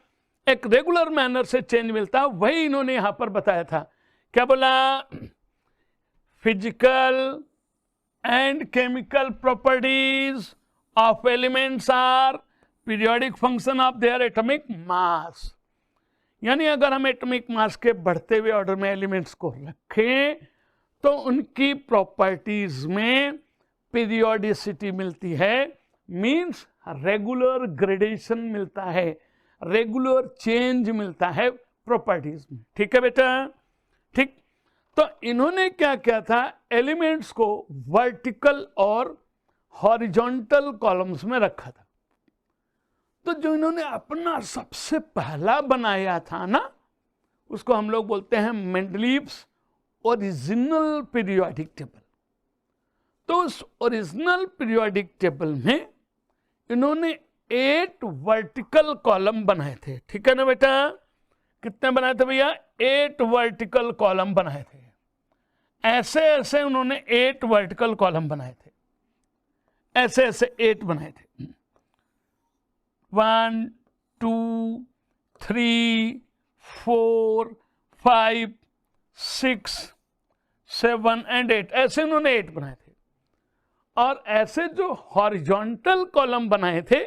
एक रेगुलर मैनर से चेंज मिलता है, वही इन्होंने यहां पर बताया था। क्या बोला? Physical and chemical properties of elements are periodic function of their atomic mass. यानी अगर हम एटॉमिक मास के बढ़ते हुए ऑर्डर में एलिमेंट्स को रखें तो उनकी प्रॉपर्टीज में पीरियोडिसिटी मिलती है, मींस रेगुलर ग्रेडेशन मिलता है, रेगुलर चेंज मिलता है प्रॉपर्टीज में। ठीक है बेटा, ठीक। तो इन्होंने क्या किया था, एलिमेंट्स को वर्टिकल और हॉरिजॉन्टल कॉलम्स में रखा था। तो जो इन्होंने अपना सबसे पहला बनाया था ना, उसको हम लोग बोलते हैं मेंडलीव्स ओरिजिनल पीरियोडिक टेबल। तो उस ओरिजिनल पीरियोडिक टेबल में इन्होंने 8 वर्टिकल कॉलम बनाए थे। ठीक है ना बेटा, कितने बनाए थे भैया? 8 वर्टिकल कॉलम बनाए थे। ऐसे ऐसे उन्होंने 8 वर्टिकल कॉलम बनाए थे, ऐसे ऐसे 8 बनाए थे। 1 2 3 4 5 6 7 एंड 8, ऐसे उन्होंने 8 बनाए थे। और ऐसे जो हॉरिजॉन्टल कॉलम बनाए थे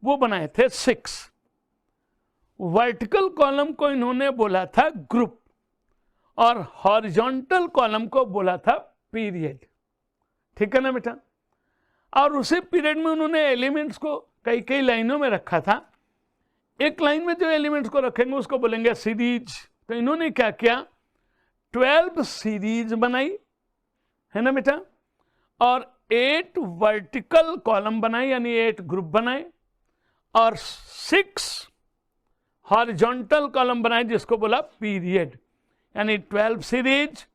वो बनाए थे 6। वर्टिकल कॉलम को इन्होंने बोला था ग्रुप और हॉरिजॉन्टल कॉलम को बोला था पीरियड। ठीक है ना बेटा। और उसी पीरियड में उन्होंने एलिमेंट्स को कई कई लाइनों में रखा था। एक लाइन में जो एलिमेंट्स को रखेंगे उसको बोलेंगे सीरीज। तो इन्होंने क्या किया, 12 सीरीज बनाई, है ना बेटा, और 8 वर्टिकल कॉलम बनाए, यानी 8 ग्रुप बनाए, और 6 हॉरिजॉन्टल कॉलम बनाए जिसको बोला पीरियड। यानी 12 सीरीज,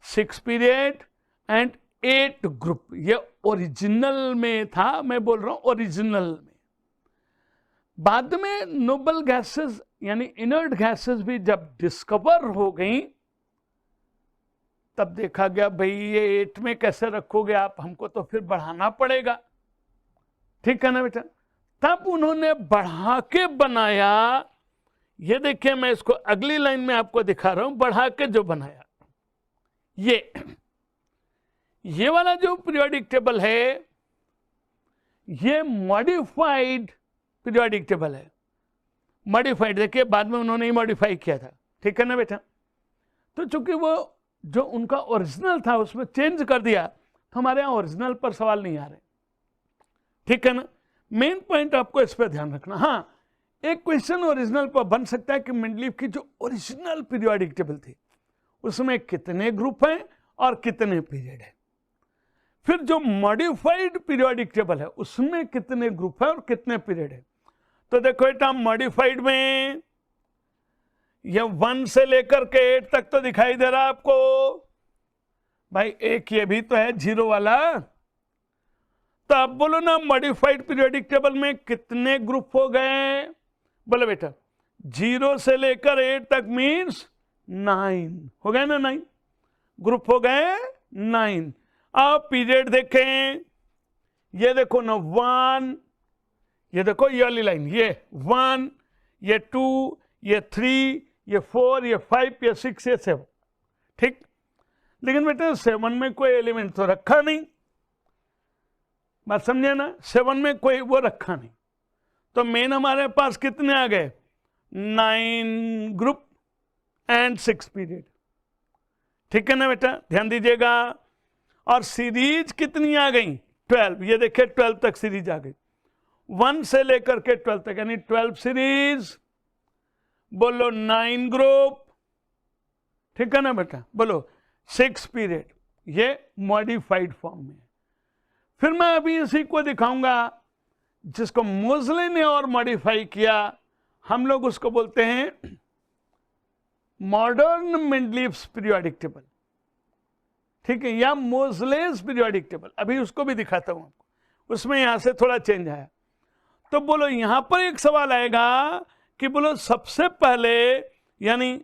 6 पीरियड एंड 8 ग्रुप। ये ओरिजिनल में था, मैं बोल रहा हूं ओरिजिनल में। बाद में नोबल गैसेस यानी इनर्ट गैसेस भी जब डिस्कवर हो गई तब देखा गया भाई ये 8 में कैसे रखोगे आप, हमको तो फिर बढ़ाना पड़ेगा। ठीक है ना बेटा। तब उन्होंने बढ़ा के बनाया। ये देखिए, मैं इसको अगली लाइन में आपको दिखा रहा हूं, बढ़ा के जो बनाया। ये वाला जो पीरियोडिक टेबल है ये मॉडिफाइड पीरियोडिक टेबल है। मॉडिफाइड देखिए, बाद में उन्होंने ही मॉडिफाई किया था। ठीक है ना बेटा। तो चूंकि वो जो उनका ओरिजिनल था उसमें चेंज कर दिया, तो हमारे यहां ओरिजिनल पर सवाल नहीं आ रहे। ठीक है ना। मेन पॉइंट आपको इस पर ध्यान रखना। हाँ, एक क्वेश्चन ओरिजिनल पर बन सकता है कि मेंडलीव की जो ओरिजिनल पीरियोडिक टेबल थी उसमें कितने ग्रुप हैं और कितने पीरियड है। फिर जो मॉडिफाइड पीरियोडिक टेबल है उसमें कितने ग्रुप है और कितने पीरियड है। तो देखो बेटा, मॉडिफाइड में ये 1 से लेकर के 8 तक तो दिखाई दे रहा है आपको भाई। एक ये भी तो है 0 वाला। तो अब बोलो ना, मॉडिफाइड पीरियोडिक टेबल में कितने ग्रुप हो गए? बोलो बेटा, 0 से लेकर 8 तक मीन्स 9 हो गए ना, 9 ग्रुप हो गए 9। अब पीरियड देखें, ये देखो ना 1, ये देखो ये वाली लाइन, ये 1, ये 2, ये 3, ये 4, ये 5, ये 6, ये 7। ठीक। लेकिन बेटा 7 में कोई एलिमेंट तो रखा नहीं, बात समझे ना। 7 में कोई वो रखा नहीं, तो मेन हमारे पास कितने आ गए? 9 ग्रुप एंड 6 पीरियड। ठीक है ना बेटा, ध्यान दीजिएगा। और सीरीज कितनी आ गई? 12। ये देखिए 12 तक सीरीज आ गई, 1 से लेकर के 12 तक, यानी 12 सीरीज। बोलो 9 ग्रुप। ठीक है ना बेटा। बोलो 6 पीरियड। ये मॉडिफाइड फॉर्म में। फिर मैं अभी इसी को दिखाऊंगा जिसको मोज़ले ने और मॉडिफाई किया। हम लोग उसको बोलते हैं मॉडर्न मेंडलीव्स पीरियोडिक टेबल, ठीक है, या मोजलेस पीरियोडिक टेबल, अभी उसको भी दिखाता हूं आपको, उसमें यहां से थोड़ा चेंज आया। तो बोलो यहां पर एक सवाल आएगा कि बोलो सबसे पहले यानी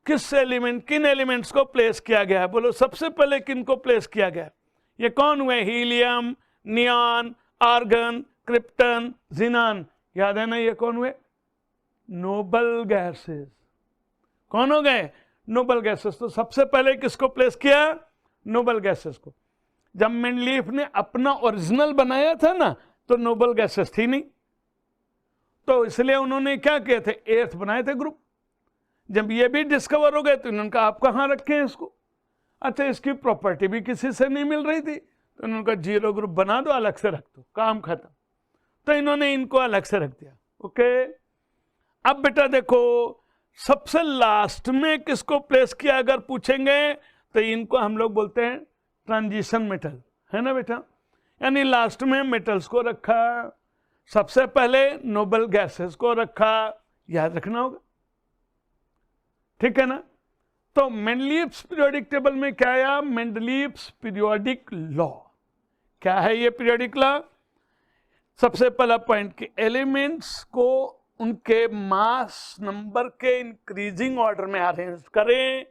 किस एलिमेंट, किन एलिमेंट्स को प्लेस किया गया है, बोलो सबसे पहले किन को प्लेस किया गया है? ये कौन हुए? हीलियम, नियॉन, आर्गन, क्रिप्टन, जिनान, याद है ना ये कौन हुए? Noble gases. कौन हो गए? Noble gases. तो सबसे पहले किसको प्लेस किया? नोबल गैसेस को। जब मेंडलीफ ने अपना ओरिजिनल बनाया था ना, तो नोबल गैसेस थी नहीं, तो इसलिए उन्होंने क्या किए थे? एर्थ बनाए थे ग्रुप। जब ये भी डिस्कवर हो गए तो इन्होंने कहा आप कहाँ रखे हैं इसको? अच्छा, इसकी प्रॉपर्टी भी किसी से नहीं मिल रही थी, तो उन्होंने कहा जीरो ग्रुप बना दो, अलग से रख दो, काम खत्म। तो इन्होंने इनको अलग से रख दिया। ओके, अब बेटा देखो सबसे लास्ट में किसको प्लेस किया अगर पूछेंगे तो इनको हम लोग बोलते हैं ट्रांजिशन मेटल, है ना बेटा? यानी लास्ट में मेटल्स को रखा, सबसे पहले नोबल गैसेस को रखा, याद रखना होगा, ठीक है ना? तो मेंडलीव्स पीरियोडिक टेबल में क्या आया? Mendeleev's periodic law. क्या है ये पीरियोडिक लॉ? सबसे पहला पॉइंट कि एलिमेंट्स को उनके मास नंबर के इंक्रीजिंग ऑर्डर में अरेंज करें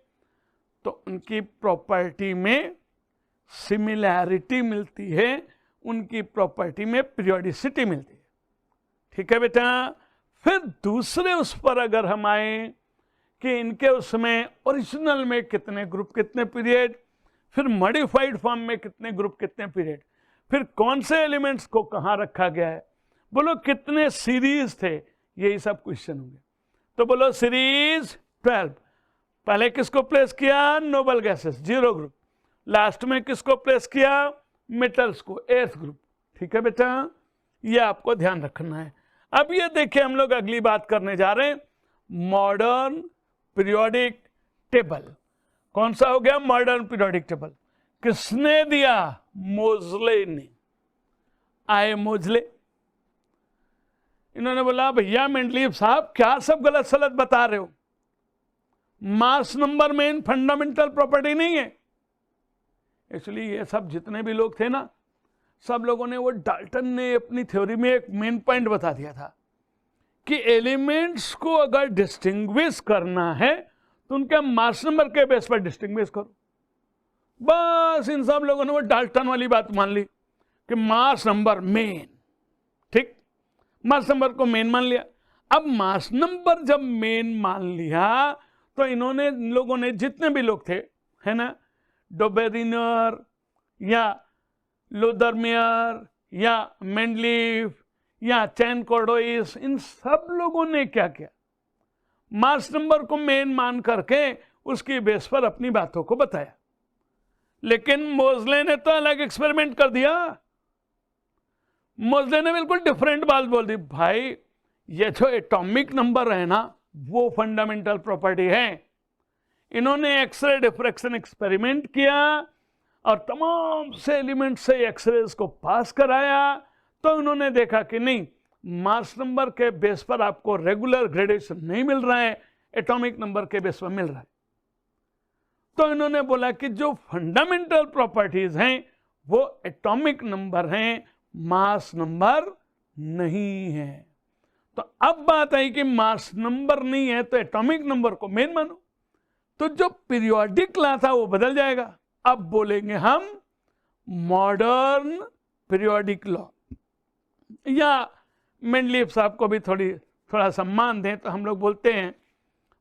तो उनकी प्रॉपर्टी में सिमिलैरिटी मिलती है, उनकी प्रॉपर्टी में पीरियोडिसिटी मिलती है, ठीक है बेटा? फिर दूसरे उस पर अगर हम आए कि इनके उसमें ओरिजिनल में कितने ग्रुप कितने पीरियड, फिर मॉडिफाइड फॉर्म में कितने ग्रुप कितने पीरियड, फिर कौन से एलिमेंट्स को कहाँ रखा गया है, बोलो कितने सीरीज थे, यही सब क्वेश्चन होंगे। तो बोलो सीरीज 12, पहले किसको प्लेस किया? Noble gases, zero group. Last में किसको प्लेस किया? मेटल्स को, एर्थ ग्रुप, ठीक है बेटा? ये आपको ध्यान रखना है। अब ये देखिए हम लोग अगली बात करने जा रहे हैं, मॉडर्न पीरियोडिक टेबल। कौन सा हो गया? Modern periodic table. किसने दिया? मोजले ने। आए मोजले, इन्होंने बोला भैया मेंडलीव साहब क्या सब गलत सलत बता रहे हो, mass number main fundamental property नहीं है। एक्चुअली ये सब जितने भी लोग थे ना, सब लोगों ने, वो डाल्टन ने अपनी थ्योरी में एक मेन पॉइंट बता दिया था कि एलिमेंट्स को अगर डिस्टिंग्विश करना है तो उनके मास नंबर के बेस पर डिस्टिंग्विश करो। बस इन सब लोगों ने वो डाल्टन वाली बात मान ली कि मास नंबर मेन, ठीक, मास नंबर को मेन मान लिया। अब मास नंबर जब मेन मान लिया तो इन्होंने, इन लोगों ने, जितने भी लोग थे, है ना, डोबेरिनर या लोदरमेयर या मेंडलीव या चैन कॉर्डोइस, इन सब लोगों ने क्या किया? मास नंबर को मेन मान करके उसकी बेस पर अपनी बातों को बताया। लेकिन मोजले ने तो अलग एक्सपेरिमेंट कर दिया। मोजले ने बिल्कुल डिफरेंट बात बोल दी। भाई ये जो एटॉमिक नंबर है ना, वो फंडामेंटल प्रॉपर्टी है। इन्होंने एक्सरे डिफ्रैक्शन एक्सपेरिमेंट किया और तमाम से एलिमेंट से एक्सरेज को पास कराया, तो इन्होंने देखा कि नहीं, मास नंबर के बेस पर आपको रेगुलर ग्रेडेशन नहीं मिल रहा है, एटॉमिक नंबर के बेस पर मिल रहा है। तो इन्होंने बोला कि जो फंडामेंटल प्रॉपर्टीज हैं वो एटॉमिक नंबर हैं, मास नंबर नहीं है। तो अब बात आई कि मास नंबर नहीं है तो एटॉमिक नंबर को मेन मानो, तो जो पीरियोडिक लॉ था वो बदल जाएगा। अब बोलेंगे हम मॉडर्न पीरियोडिक लॉ, या मेंडलीव साहब को भी थोड़ा सम्मान दें तो हम लोग बोलते हैं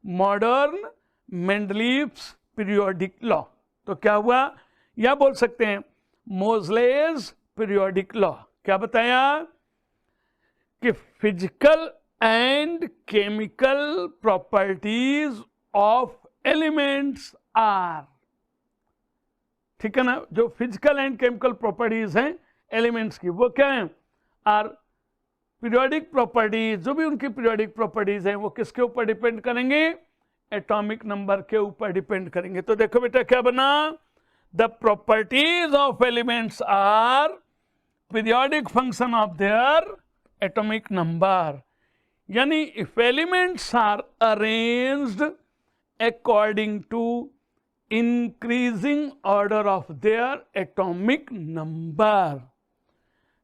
मॉडर्न मेंडलीव्स पीरियोडिक लॉ। तो क्या हुआ? या बोल सकते हैं मोजलेस पीरियोडिक लॉ। क्या बताया? कि physical and chemical properties of elements are, ठीक है ना, जो फिजिकल एंड केमिकल प्रॉपर्टीज हैं एलिमेंट्स की, वो क्या है? Are periodic properties. जो भी उनकी पीरियोडिक प्रॉपर्टीज हैं वो किसके ऊपर डिपेंड करेंगे? एटॉमिक नंबर के ऊपर डिपेंड करेंगे। तो देखो बेटा क्या बना? The properties of elements are periodic function of their atomic number. यानी if elements are arranged according to increasing order of their atomic number.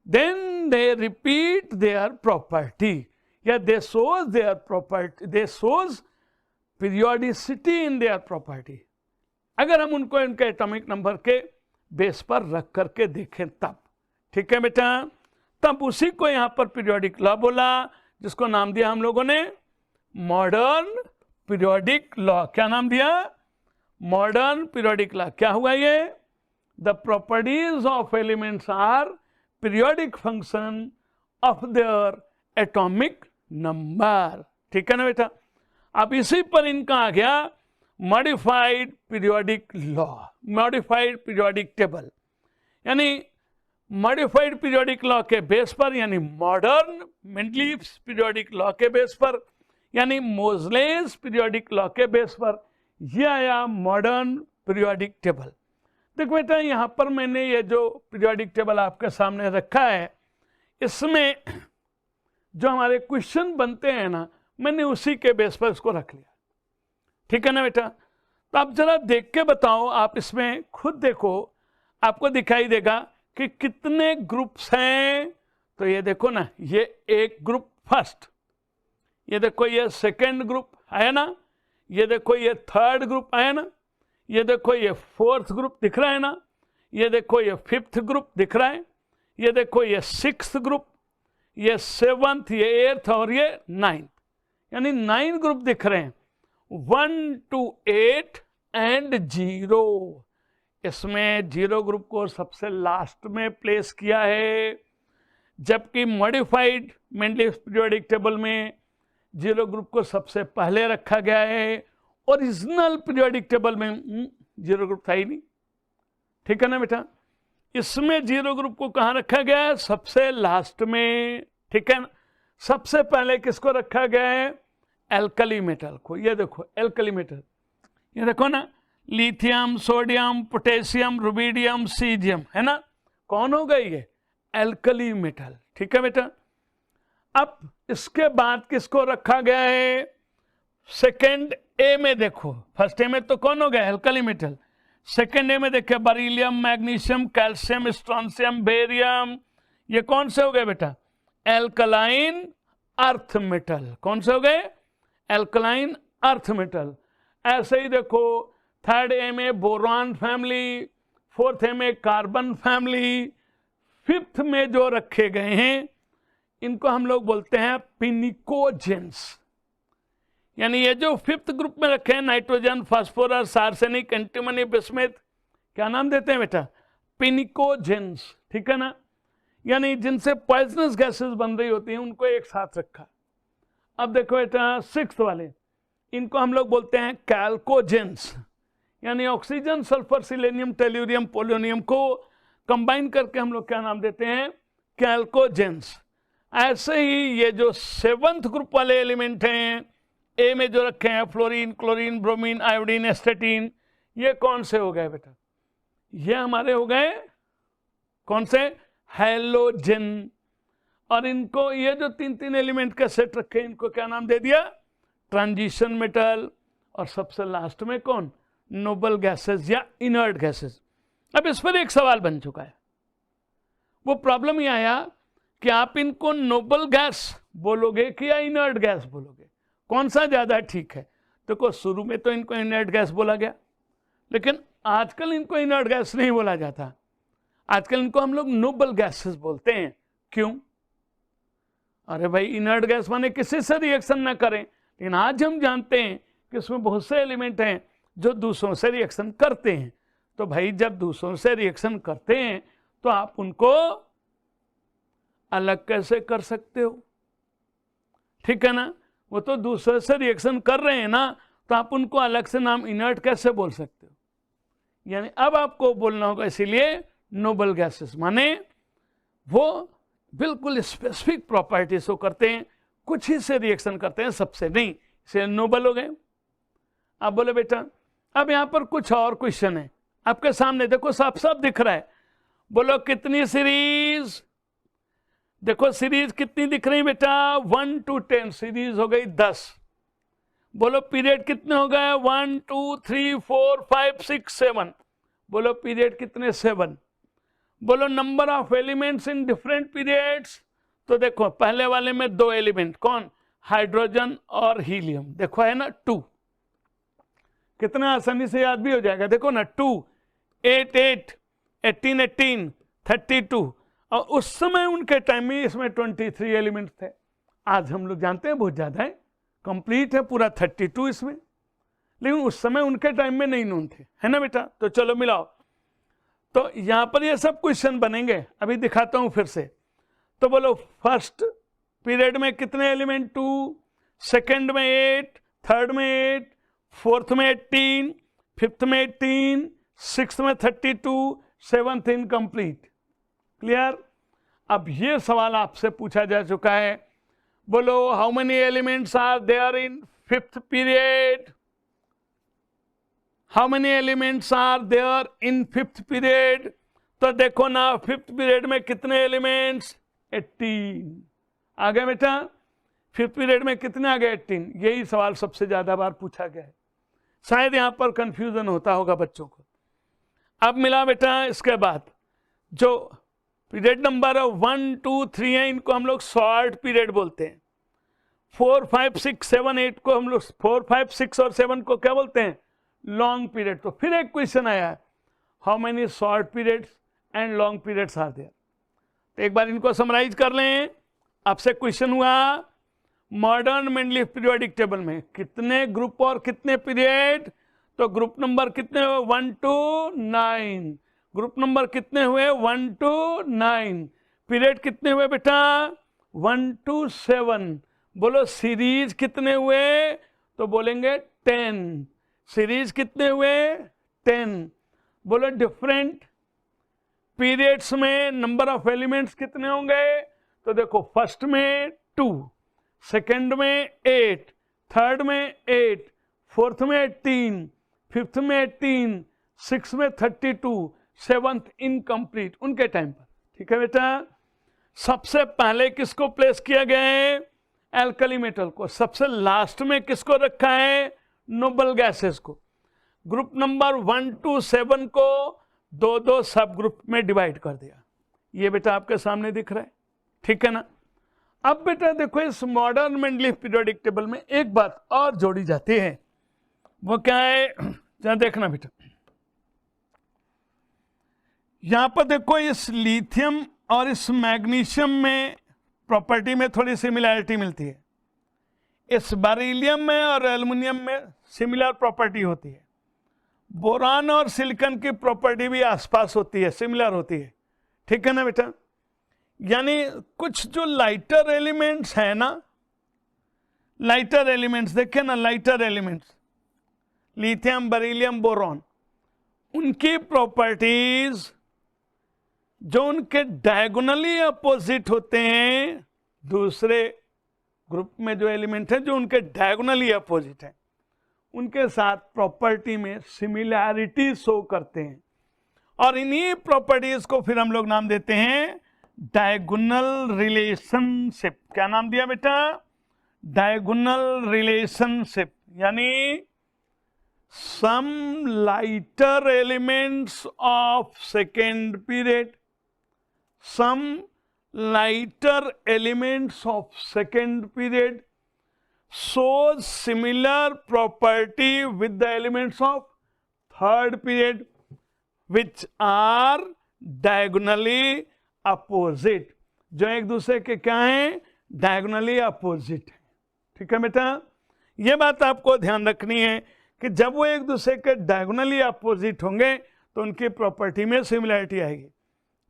Then they repeat their property. Yeah, they shows their property, they shows periodicity in their property. अगर हम उनको इनके atomic number के base पर रख करके देखें तब, ठीक है बेटा, तब उसी को यहां पर पीरियोडिक लॉ बोला, जिसको नाम दिया हम लोगों ने मॉडर्न पीरियोडिक लॉ. क्या नाम दिया? Modern periodic law. क्या हुआ ये? The properties of elements are periodic function of their atomic number. ठीक है ना बेटा. अब इसी पर इनका आ गया modified periodic law, modified periodic table. यानी मॉडिफाइड पीरियोडिक लॉ के बेस पर, यानी मॉडर्न मेंडलीव्स पीरियोडिक लॉ के बेस पर, यानी मोजलेस पीरियोडिक लॉ के बेस पर ये आया मॉडर्न पीरियोडिक टेबल. देखो बेटा, यहां पर मैंने ये जो पीरियोडिक टेबल आपके सामने रखा है, इसमें जो हमारे क्वेश्चन बनते हैं ना, मैंने उसी के बेस पर इसको रख लिया. ठीक है ना बेटा. तो आप जरा देख के बताओ, आप इसमें खुद देखो, आपको दिखाई देगा कि कितने ग्रुप्स हैं. तो ये देखो ना, ये एक ग्रुप फर्स्ट, ये देखो ये सेकंड ग्रुप है ना, ये देखो ये थर्ड ग्रुप है ना, ये देखो ये फोर्थ ग्रुप दिख रहा है ना, ये देखो ये फिफ्थ ग्रुप दिख रहा है, ये देखो ये सिक्स्थ ग्रुप, ये सेवंथ, ये एट्थ और ये नाइन्थ. यानी 9 ग्रुप दिख रहे हैं, 1 to 8 एंड 0. इसमें 0 ग्रुप को सबसे लास्ट में प्लेस किया है, जबकि मॉडिफाइड मेंडलीव्स पीरियोडिक टेबल में 0 ग्रुप को सबसे पहले रखा गया है. ओरिजिनल पीरियोडिक टेबल में 0 ग्रुप था ही नहीं. ठीक है ना बेटा. इसमें 0 ग्रुप को कहाँ रखा गया है? सबसे लास्ट में. ठीक है ना. सबसे पहले किसको रखा गया है? एल्कली मेटल को. ये देखो एल्कली मेटल, ये देखो ना, lithium, sodium, potassium, rubidium, caesium, है ना. कौन हो गई ये? Alkali metal. ठीक है बेटा. अब इसके बाद किसको रखा गया है? सेकेंड ए में देखो, फर्स्ट ए में तो कौन हो गया? Alkali metal. सेकेंड ए में देखिए बरीलियम, मैग्नीशियम, कैल्शियम, स्ट्रॉन्शियम, बेरियम, ये कौन से हो गए बेटा? Alkaline earth metal. कौन से हो गए? Alkaline earth metal. ऐसे ही देखो थर्ड ए में बोरॉन फैमिली, फोर्थ ए में कार्बन फैमिली, फिफ्थ में जो रखे गए हैं इनको हम लोग बोलते हैं पिनिकोजेंस. यानी ये जो फिफ्थ ग्रुप में रखे हैं, nitrogen, phosphorus, arsenic, antimony, bismuth, क्या नाम देते हैं बेटा? पिनिकोजेंस. ठीक है ना. यानी जिनसे पॉइजनस गैसेस बन रही होती हैं उनको एक साथ रखा. अब देखो बेटा सिक्स्थ वाले, इनको हम लोग बोलते हैं कैल्कोजेंस. यानी oxygen, sulphur, selenium, tellurium, polonium को कंबाइन करके हम लोग क्या नाम देते हैं? कैल्कोजेंस. ऐसे ही ये जो सेवंथ ग्रुप वाले एलिमेंट हैं, ए में जो रखे हैं फ्लोरीन, क्लोरीन, ब्रोमीन, आयोडीन, एस्टेटीन, ये कौन से हो गए बेटा? ये हमारे हो गए कौन से? हैलोजन. और इनको ये जो 3 एलिमेंट का सेट रखे हैं, इनको क्या नाम दे दिया? Transition metal. और सबसे लास्ट में कौन? नोबल गैसेस या इनर्ट गैसेस. अब इस पर एक सवाल बन चुका है. वो प्रॉब्लम ये आया कि आप इनको नोबल गैस बोलोगे कि या इनर्ट गैस बोलोगे, कौन सा ज़्यादा ठीक है? देखो शुरू में तो इनको इनर्ट गैस बोला गया, लेकिन आजकल इनको इनर्ट गैस नहीं बोला जाता. आजकल इनको हम लोग नोबल गैसेस बोलते हैं. क्यों? अरे भाई इनर्ट गैस माने किसी से रिएक्शन ना करें, लेकिन आज हम जानते हैं कि इसमें बहुत से एलिमेंट हैं जो दूसरों से रिएक्शन करते हैं. तो भाई जब दूसरों से रिएक्शन करते हैं तो आप उनको अलग कैसे कर सकते हो? ठीक है ना. वो तो दूसरे से रिएक्शन कर रहे हैं ना, तो आप उनको अलग से नाम इनर्ट कैसे बोल सकते हो? यानी अब आपको बोलना होगा. इसीलिए नोबल गैसेस माने वो बिल्कुल स्पेसिफिक प्रॉपर्टीज को करते हैं, कुछ ही से रिएक्शन करते हैं, सबसे नहीं, इसलिए नोबल हो गए. आप बोले बेटा अब यहां पर कुछ और क्वेश्चन है आपके सामने, देखो साफ साफ दिख रहा है. बोलो कितनी सीरीज? देखो सीरीज कितनी दिख रही बेटा? 1 to 10 सीरीज हो गई 10. बोलो पीरियड कितने हो गए? 1 2 3 4 5 6 7। बोलो पीरियड कितने? 7। बोलो number of elements in different periods. तो देखो पहले वाले में 2 एलिमेंट, कौन? हाइड्रोजन और हीलियम। देखो है ना 2, कितना आसानी से याद भी हो जाएगा। देखो ना 2 8 8 18 18 32, और उस समय उनके टाइम में इसमें 23 एलिमेंट्स थे। आज हम लोग जानते हैं बहुत ज्यादा है, कंप्लीट है पूरा 32 इसमें, लेकिन उस समय उनके टाइम में नहीं नोन थे, है ना बेटा। तो चलो मिलाओ। तो यहां पर ये सब क्वेश्चन बनेंगे, अभी दिखाता हूं फिर से। तो बोलो फर्स्ट पीरियड में कितने एलिमेंट? 2, सेकंड में 8, थर्ड में 8, फोर्थ में 18, फिफ्थ में 18, सिक्स्थ में 32, सेवंथ इनकम्प्लीट। क्लियर? अब ये सवाल आपसे पूछा जा चुका है, बोलो how many elements are there in fifth period? How many elements are there in fifth period? तो देखो ना फिफ्थ पीरियड में कितने एलिमेंट्स? 18 आ गए बेटा। फिफ्थ पीरियड में कितने आ गए? 18। यही सवाल सबसे ज्यादा बार पूछा गया है, शायद यहां पर कंफ्यूजन होता होगा बच्चों को। अब मिला बेटा, इसके बाद जो पीरियड नंबर 1 2 3 है, इनको हम लोग शॉर्ट पीरियड बोलते हैं। 4 5 6 7 8 को हम लोग 4 5 6 और 7 को क्या बोलते हैं? Long period. तो फिर एक क्वेश्चन आया, how many short periods and long periods are there? तो एक बार इनको समराइज कर लें। आपसे क्वेश्चन हुआ मॉडर्न मेंडलीफ पीरियोडिक टेबल में कितने ग्रुप और कितने पीरियड? तो ग्रुप नंबर कितने हुए? 1 to 9। ग्रुप नंबर कितने हुए? 1 to 9। पीरियड कितने हुए बेटा? 1 to 7। बोलो सीरीज कितने हुए? तो बोलेंगे 10। सीरीज कितने हुए? 10। बोलो डिफरेंट पीरियड्स में नंबर ऑफ एलिमेंट्स कितने होंगे? तो देखो फर्स्ट में 2, सेकंड में 8, थर्ड में 8, फोर्थ में 18, फिफ्थ में 18, सिक्स में 32, सेवंथ इनकम्प्लीट उनके टाइम पर। ठीक है बेटा। सबसे पहले किसको प्लेस किया गया है? एल्कली मेटल को। सबसे लास्ट में किसको रखा है? नोबल गैसेस को। ग्रुप नंबर 1 to 7 को 2-2 सब ग्रुप में डिवाइड कर दिया। ये बेटा आपके सामने दिख रहा है, ठीक है ना। अब बेटा देखो इस मॉडर्न मेंडलीफ पीरियोडिक टेबल में एक बात और जोड़ी जाती है, वो क्या है? जरा देखना बेटा, यहां पर देखो इस लिथियम और इस मैग्नीशियम में प्रॉपर्टी में थोड़ी सिमिलैरिटी मिलती है। इस बेरिलियम में और एल्युमिनियम में सिमिलर प्रॉपर्टी होती है। बोरान और सिलिकॉन की प्रॉपर्टी भी आसपास होती है, सिमिलर होती है, ठीक है ना बेटा। यानी कुछ जो लाइटर एलिमेंट्स है ना, लाइटर एलिमेंट्स देखे ना, lighter elements lithium, beryllium, boron, उनकी प्रॉपर्टीज जो उनके डायगोनली अपोजिट होते हैं, दूसरे ग्रुप में जो एलिमेंट हैं जो उनके डायगोनली अपोजिट हैं, उनके साथ प्रॉपर्टी में सिमिलैरिटी शो करते हैं। और इन्हीं प्रॉपर्टीज को फिर हम लोग नाम देते हैं डायगोनल रिलेशनशिप। क्या नाम दिया बेटा? Diagonal relationship. यानी some lighter elements of second period, some lighter elements of second period shows similar property with the elements of third period which are diagonally opposite, जो एक दूसरे के क्या हैं? diagonally opposite है। ठीक है बेटा, ये बात आपको ध्यान रखनी है कि जब वो एक दूसरे के diagonally opposite होंगे तो उनकी प्रॉपर्टी में सिमिलैरिटी आएगी।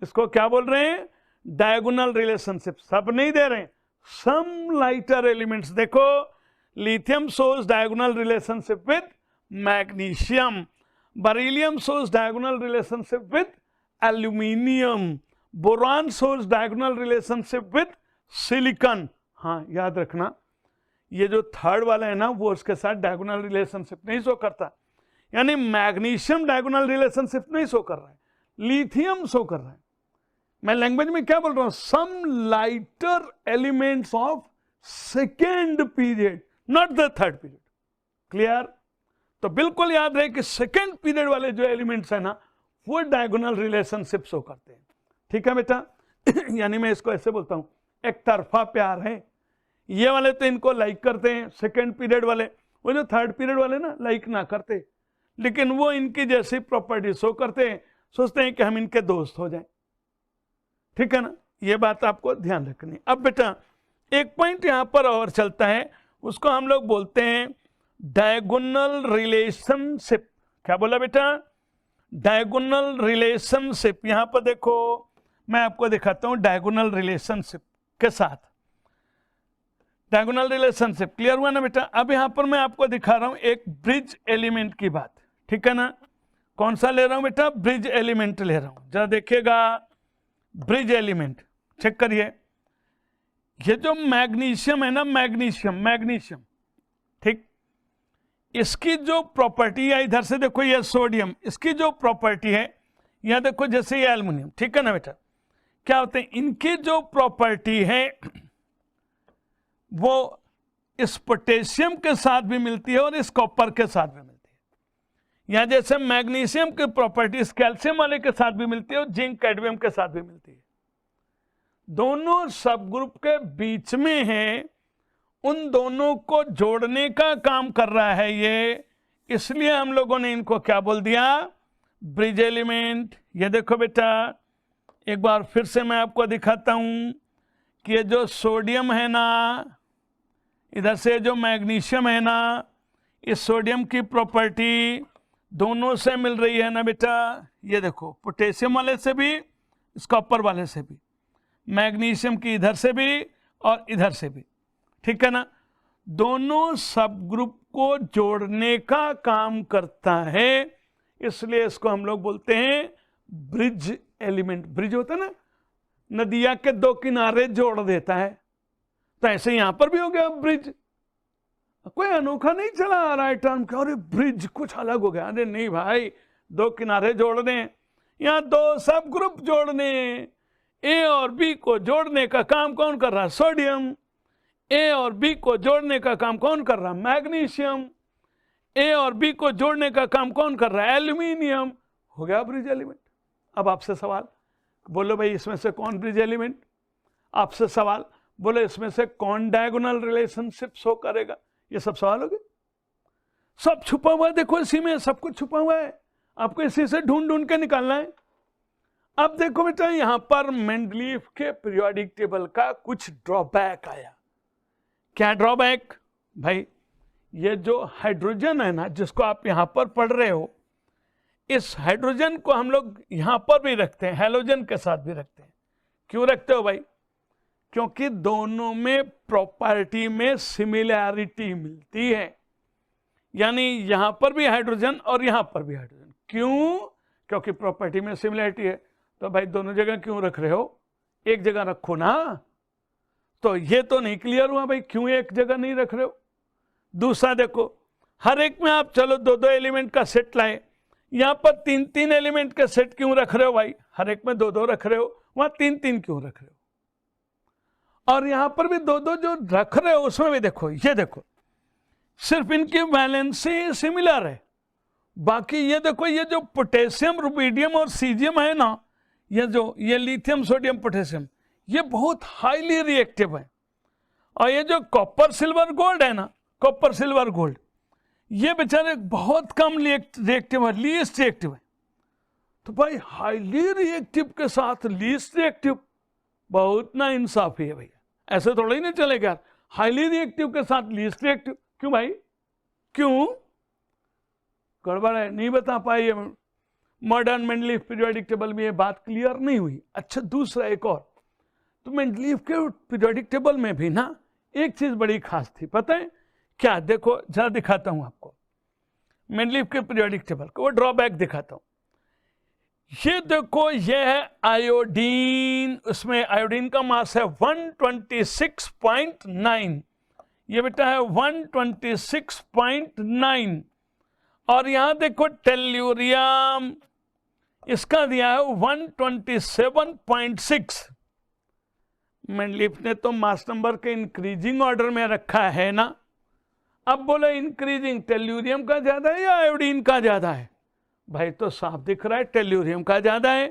इसको क्या बोल रहे हैं? Diagonal relationship. सब नहीं दे रहे हैं, सम लाइटर एलिमेंट्स। देखो lithium shows diagonal relationship with magnesium, beryllium shows diagonal relationship with aluminium, boron shows diagonal relationship with silicon। हाँ याद रखना, ये जो थर्ड वाला है ना वो उसके साथ डायगोनल रिलेशनशिप नहीं शो करता। यानी मैग्नीशियम डायगोनल रिलेशनशिप नहीं शो कर रहा है, लिथियम शो कर रहा है। मैं लैंग्वेज में क्या बोल रहा हूं? Some lighter elements of second period, not the third period. Clear? तो बिल्कुल याद रहे कि सेकेंड पीरियड वाले जो एलिमेंट्स है ना वो डायगोनल रिलेशनशिप शो करते हैं। ठीक है बेटा? यानी मैं इसको ऐसे बोलता हूं, एक तरफा प्यार है। ये वाले तो इनको लाइक करते हैं सेकेंड पीरियड वाले, वो जो थर्ड पीरियड वाले ना लाइक ना करते, लेकिन वो इनकी जैसी प्रॉपर्टी शो करते हैं, सोचते हैं कि हम इनके दोस्त हो जाएं। ठीक है ना? ये बात आपको ध्यान रखनी। अब बेटा एक पॉइंट यहां पर और चलता है, उसको हम लोग बोलते हैं डायगोनल रिलेशनशिप। क्या बोला बेटा? Diagonal relationship. यहां पर देखो मैं आपको दिखाता हूं डायगोनल रिलेशनशिप के साथ। डायगोनल रिलेशनशिप क्लियर हुआ ना बेटा? अब यहां पर मैं आपको दिखा रहा हूं एक ब्रिज एलिमेंट की बात। ठीक है ना? कौन सा ले रहा हूं बेटा? ब्रिज एलिमेंट ले रहा हूं। जरा देखिएगा, ब्रिज एलिमेंट चेक करिए। ये जो मैग्नीशियम है ना, मैग्नीशियम, ठीक, इसकी जो प्रॉपर्टी है, इधर से देखो ये सोडियम, इसकी जो प्रॉपर्टी है, यहां देखो जैसे ये एल्युमिनियम। ठीक है ना बेटा? क्या होते हैं इनकी जो प्रॉपर्टी है वो इस पोटेशियम के साथ भी मिलती है और इस कॉपर के साथ भी मिलती है। या जैसे मैग्नीशियम की प्रॉपर्टी इस कैल्शियम वाले के साथ भी मिलती है और जिंक कैडमियम के साथ भी मिलती है। दोनों सब ग्रुप के बीच में है, उन दोनों को जोड़ने का काम कर रहा है ये, इसलिए हम लोगों ने इनको क्या बोल दिया? Bridge element. ये देखो बेटा एक बार फिर से मैं आपको दिखाता हूं कि ये जो सोडियम है ना, इधर से जो मैग्नीशियम है ना, इस सोडियम की प्रॉपर्टी दोनों से मिल रही है ना बेटा? ये देखो पोटेशियम वाले से भी, इस कॉपर वाले से भी, मैग्नीशियम की इधर से भी और इधर से भी। ठीक है ना? दोनों सब ग्रुप को जोड़ने का काम करता है, इसलिए इसको हम लोग बोलते हैं ब्रिज एलिमेंट। ब्रिज होता है ना, नदिया के दो किनारे जोड़ देता है, तो ऐसे यहां पर भी हो गया ब्रिज। कोई अनोखा नहीं चला आ रहा है टर्म का, अरे ब्रिज कुछ अलग हो गया। अरे नहीं भाई, दो किनारे जोड़ दें, यहां दो सब ग्रुप जोड़ने, ए और बी को जोड़ने का काम कौन कर रहा है? सोडियम। ए और बी को जोड़ने का काम कौन कर रहा है? मैग्नीशियम। ए और बी को जोड़ने का काम कौन कर रहा है? एल्यूमिनियम। हो गया ब्रिज एलिमेंट। अब आपसे सवाल, बोलो भाई इसमें से कौन ब्रिज एलिमेंट? आपसे सवाल, बोलो इसमें से कौन डायगोनल रिलेशनशिप शो करेगा? ये सब सवाल हो गए, सब छुपा हुआ है। देखो इसी में सब कुछ छुपा हुआ है, आपको इसी से ढूंढ ढूंढ के निकालना है। अब देखो बेटा यहां पर मेंडलीफ के पीरियोडिक टेबल का कुछ ड्रॉबैक आया। क्या ड्रॉबैक? भाई ये जो हाइड्रोजन है ना, जिसको आप यहां पर पढ़ रहे हो, इस हाइड्रोजन को हम लोग यहां पर भी रखते हैं, हैलोजन के साथ भी रखते हैं। क्यों रखते हो भाई? क्योंकि दोनों में प्रॉपर्टी में सिमिलैरिटी मिलती है, यानी यहां पर भी हाइड्रोजन और यहां पर भी हाइड्रोजन। क्यों? क्योंकि प्रॉपर्टी में सिमिलैरिटी है। तो भाई दोनों जगह क्यों रख रहे हो? एक जगह रखो ना। तो ये तो नहीं क्लियर हुआ भाई, क्यों एक जगह नहीं रख रहे हो? दूसरा देखो, हर एक में आप चलो दो दो एलिमेंट का सेट लाए, यहां पर तीन तीन एलिमेंट का सेट क्यों रख रहे हो भाई? हर एक में दो दो रख रहे हो, वहां तीन तीन क्यों रख रहे हो? और यहां पर भी दो दो जो रख रहे हो उसमें भी देखो, ये देखो सिर्फ इनकी वैलेंसी सिमिलर है, बाकी ये देखो ये जो पोटेशियम, रुबिडियम और सीजियम है ना, ये लिथियम सोडियम पोटेशियम, ये बहुत हाईली रिएक्टिव है। और ये जो कॉपर सिल्वर गोल्ड है ना, कॉपर सिल्वर गोल्ड, ये बेचारे बहुत कम रिएक्टिव है, लीस्ट रिएक्टिव है। तो भाई हाईली रिएक्टिव के साथ लीस्ट रिएक्टिव, बहुत ना इंसाफी है भैया, ऐसे थोड़ा ही नहीं चलेगा। हाईली रिएक्टिव के साथ लीस्ट रिएक्टिव, क्यों भाई? क्यों? गड़बड़ है, नहीं बता पाए ये मॉडर्न मेंडलीफ पीरियोडिक टेबल में, ये बात क्लियर नहीं हुई। अच्छा दूसरा एक और, तो मेंडलीफ के पीरियोडिक टेबल में भी ना एक चीज बड़ी खास थी, पता है क्या? देखो जरा दिखाता हूं आपको मेंडलीफ के पीरियोडिक टेबल को, वो ड्रॉबैक दिखाता हूं। ये देखो ये है आयोडीन, उसमें आयोडीन का मास है 126.9, ये बेटा है 126.9। और यहां देखो टेल्यूरियम, इसका दिया है 127.6। मेंडलीफ ने तो मास नंबर के इंक्रीजिंग ऑर्डर में रखा है ना, अब बोलो इंक्रीजिंग टेल्यूरियम का ज्यादा है या आयोडीन का ज्यादा है? भाई तो साफ दिख रहा है टेल्यूरियम का ज्यादा है।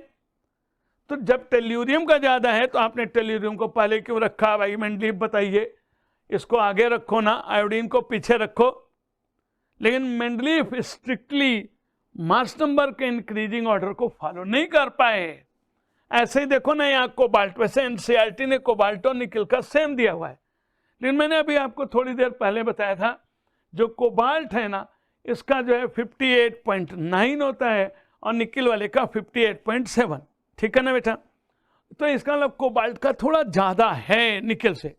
तो जब टेल्यूरियम का ज्यादा है तो आपने टेल्यूरियम को पहले क्यों रखा भाई मेंडलीव बताइए? इसको आगे रखो ना, आयोडीन को पीछे रखो। लेकिन मेंडलीव स्ट्रिक्टली मास नंबर के इंक्रीजिंग ऑर्डर को फॉलो नहीं कर पाए। ऐसे ही देखो ना यहाँ कोबाल्ट, वैसे एनसीईआरटी ने कोबाल्ट और निकल का सेम दिया हुआ है, लेकिन मैंने अभी आपको थोड़ी देर पहले बताया था जो कोबाल्ट है ना इसका जो है 58.9 होता है और निकल वाले का 58.7। ठीक है ना बेटा? तो इसका मतलब कोबाल्ट का थोड़ा ज्यादा है निकल से।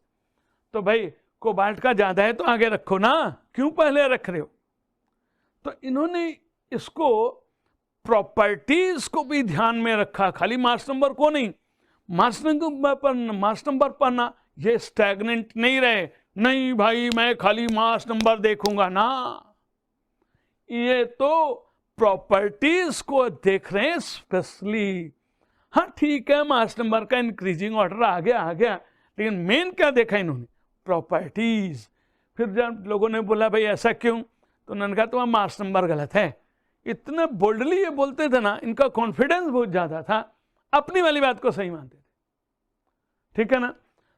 तो भाई कोबाल्ट का ज्यादा है तो आगे रखो ना, क्यों पहले रख रहे हो? तो इन्होंने इसको प्रॉपर्टीज को भी ध्यान में रखा, खाली मास नंबर को नहीं। मास नंबर पर ना ये स्टैग्नेंट नहीं रहे, नहीं भाई मैं खाली मास नंबर देखूंगा ना, ये तो प्रॉपर्टीज को देख रहे हैं स्पेशली। हाँ ठीक है, मास नंबर का इंक्रीजिंग ऑर्डर आ गया, लेकिन मेन क्या देखा इन्होंने? प्रॉपर्टीज। फिर जब लोगों ने बोला भाई ऐसा क्यों, तो उन्होंने कहा तुम्हारा मास नंबर गलत है। इतने बोल्डली ये बोलते थे ना, इनका कॉन्फिडेंस बहुत ज्यादा था, अपनी वाली बात को सही मानते थे। ठीक है ना?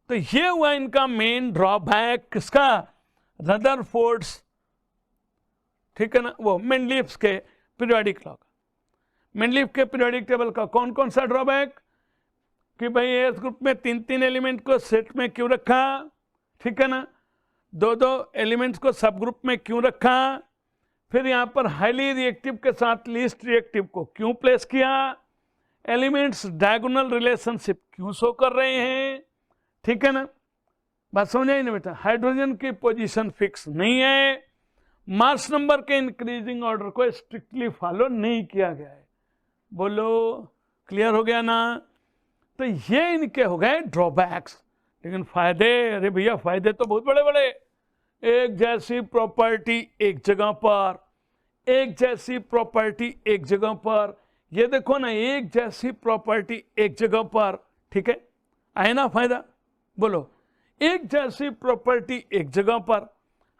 तो ये हुआ इनका मेन ड्रॉबैक किसका? रदरफोर्ड्स, ठीक है ना, वो मेंडलीव्स के पीरियोडिक लॉ का। मेंडलीव के पीरियोडिक टेबल का कौन कौन सा ड्रॉबैक? कि भाई एस ग्रुप में 3-3 एलिमेंट को सेट में क्यों रखा? ठीक है ना? 2-2 एलिमेंट्स को सब ग्रुप में क्यों रखा? फिर यहां पर हाईली रिएक्टिव के साथ लीस्ट रिएक्टिव को क्यों प्लेस किया? एलिमेंट्स डायगोनल रिलेशनशिप क्यों शो कर रहे हैं? ठीक है ना? बात समझ आई ना बेटा? हाइड्रोजन की पोजीशन फिक्स नहीं है, मास नंबर के इंक्रीजिंग ऑर्डर को स्ट्रिक्टली फॉलो नहीं किया गया है। बोलो क्लियर हो गया ना? तो ये इनके हो गए ड्रॉबैक्स। लेकिन फायदे, अरे भैया फायदे तो बहुत बड़े बड़े। एक जैसी प्रॉपर्टी एक जगह पर, एक जैसी प्रॉपर्टी एक जगह पर, ये देखो ना एक जैसी प्रॉपर्टी एक जगह पर। ठीक है, आए ना फायदा? बोलो एक जैसी प्रॉपर्टी एक जगह पर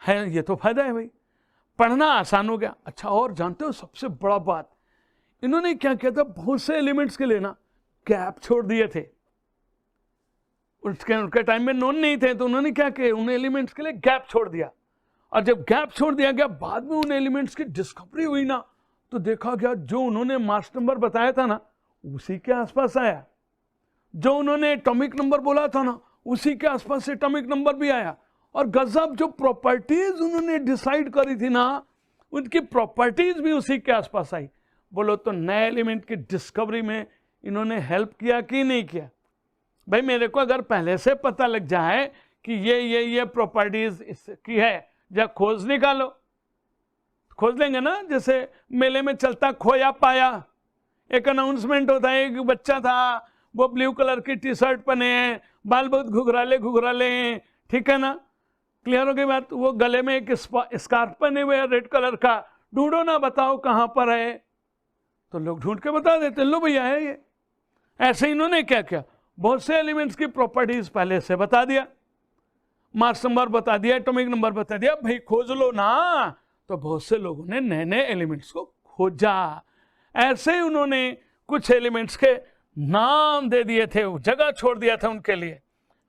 है, ये तो फायदा है भाई, पढ़ना आसान हो गया। अच्छा और जानते हो सबसे बड़ा बात, इन्होंने क्या किया था, बहुत से एलिमेंट्स के लिए ना गैप छोड़ दिए थे। उनके टाइम में नोन नहीं थे, तो उन्होंने क्या किया, उन एलिमेंट्स के लिए गैप छोड़ दिया। और जब गैप छोड़ दिया गया, बाद में उन एलिमेंट्स की डिस्कवरी हुई ना, तो देखा गया जो उन्होंने मास नंबर बताया था ना उसी के आसपास आया, जो उन्होंने एटॉमिक नंबर बोला था ना उसी के आसपास एटॉमिक नंबर भी आया। और गजब जो प्रॉपर्टीज उन्होंने डिसाइड करी थी ना, उनकी प्रॉपर्टीज भी उसी के आसपास आई। बोलो तो नए एलिमेंट की डिस्कवरी में इन्होंने हेल्प किया कि नहीं किया? भाई मेरे को अगर पहले से पता लग जाए कि ये प्रॉपर्टीज की है, जा खोज निकालो, खोज लेंगे ना। जैसे मेले में चलता खोया पाया, एक अनाउंसमेंट होता है, एक बच्चा था वो ब्लू कलर की टी शर्ट पहने हैं, बाल बहुत घुघराले हैं, ठीक है ना, क्लियर हो गई बात। वो गले में एक स्कार्फ पहने हुए है रेड कलर का, ढूंढो ना बताओ कहां पर है, तो लोग ढूंढ के बता देते, लो भैया है ये। ऐसे इन्होंने क्या किया, बहुत से एलिमेंट्स की प्रॉपर्टीज पहले से बता दिया, मास नंबर बता दिया, एटॉमिक नंबर बता दिया, भाई खोज लो ना। तो बहुत से लोगों ने नए नए एलिमेंट्स को खोजा। ऐसे ही उन्होंने कुछ एलिमेंट्स के नाम दे दिए थे, जगह छोड़ दिया था उनके लिए,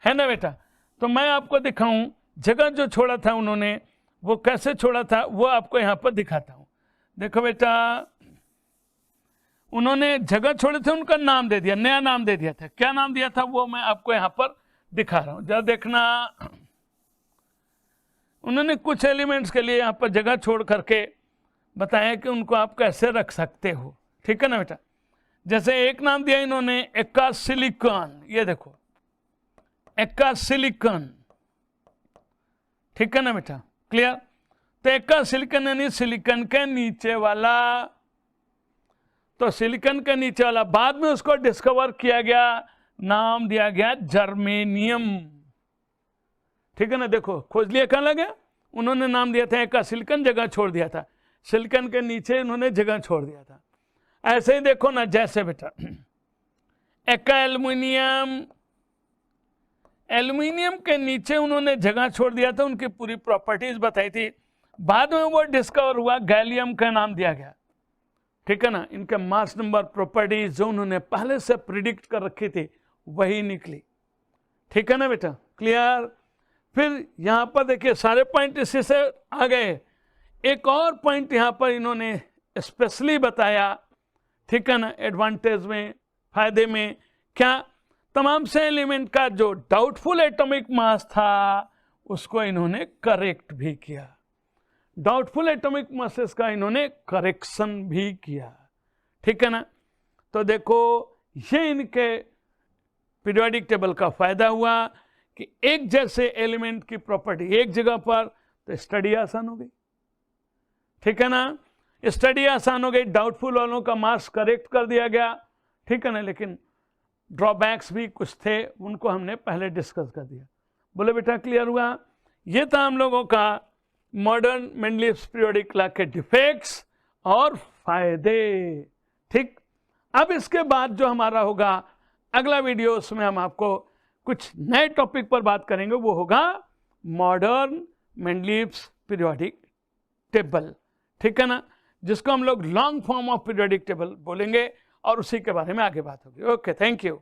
है ना बेटा। तो मैं आपको दिखाऊं जगह जो छोड़ा था उन्होंने, वो कैसे छोड़ा था, वो आपको यहां पर दिखाता हूं। देखो बेटा, उन्होंने जगह छोड़े थे, उनका नाम दे दिया, नया नाम दे दिया था। क्या नाम दिया था वो मैं आपको यहां पर दिखा रहा हूं, जरा देखना। उन्होंने कुछ एलिमेंट्स के लिए यहां पर जगह छोड़ करके बताया कि उनको आप कैसे रख सकते हो, ठीक है ना बेटा। जैसे एक नाम दिया इन्होंने एक्का सिलिकॉन, ये देखो एक्का सिलिकॉन, ठीक है ना बेटा, क्लियर। तो एक्का सिलिकॉन यानी सिलिकॉन के नीचे वाला, तो सिलिकॉन के नीचे वाला, बाद में उसको डिस्कवर किया गया, नाम दिया गया जर्मेनियम, ठीक है ना। देखो खोज लिया, कहां लगे, उन्होंने नाम दिया था एक्का सिलिकॉन, जगह छोड़ दिया था, सिलिकॉन के नीचे उन्होंने जगह छोड़ दिया था। ऐसे ही देखो ना, जैसे बेटा एक्का एल्युमिनियम, एल्युमिनियम के नीचे उन्होंने जगह छोड़ दिया था, उनकी पूरी प्रॉपर्टीज बताई थी। बाद में वो डिस्कवर हुआ, गैलियम का नाम दिया गया, ठीक है ना। इनके मास नंबर प्रॉपर्टीज जो उन्होंने पहले से प्रिडिक्ट कर रखी थी वही निकली, ठीक है ना बेटा, क्लियर। फिर यहां पर देखिए सारे पॉइंट इसी से आ गए। एक और पॉइंट यहां पर इन्होंने स्पेशली बताया, ठीक है ना, एडवांटेज में, फायदे में, क्या तमाम से एलिमेंट का जो डाउटफुल एटॉमिक मास था उसको इन्होंने करेक्ट भी किया, डाउटफुल एटॉमिक मासेस का इन्होंने करेक्शन भी किया, ठीक है ना। तो देखो ये इनके पीरियोडिक टेबल का फायदा हुआ कि एक जैसे एलिमेंट की प्रॉपर्टी एक जगह पर, तो स्टडी आसान हो गई, ठीक है ना, स्टडी आसान हो गई, डाउटफुल वालों का मास करेक्ट कर दिया गया, ठीक है ना। लेकिन ड्रॉबैक्स भी कुछ थे, उनको हमने पहले डिस्कस कर दिया। बोले बेटा क्लियर हुआ। ये था हम लोगों का मॉडर्न मेंडलीव्स पीरियोडिक लॉ के डिफेक्ट्स और फायदे, ठीक। अब इसके बाद जो हमारा होगा अगला वीडियो, उसमें हम आपको कुछ नए टॉपिक पर बात करेंगे, वो होगा मॉडर्न मेंडलीव्स पीरियोडिक टेबल, ठीक है ना, जिसको हम लोग long form of periodic table बोलेंगे और उसी के बारे में आगे बात होगी। Okay, thank you.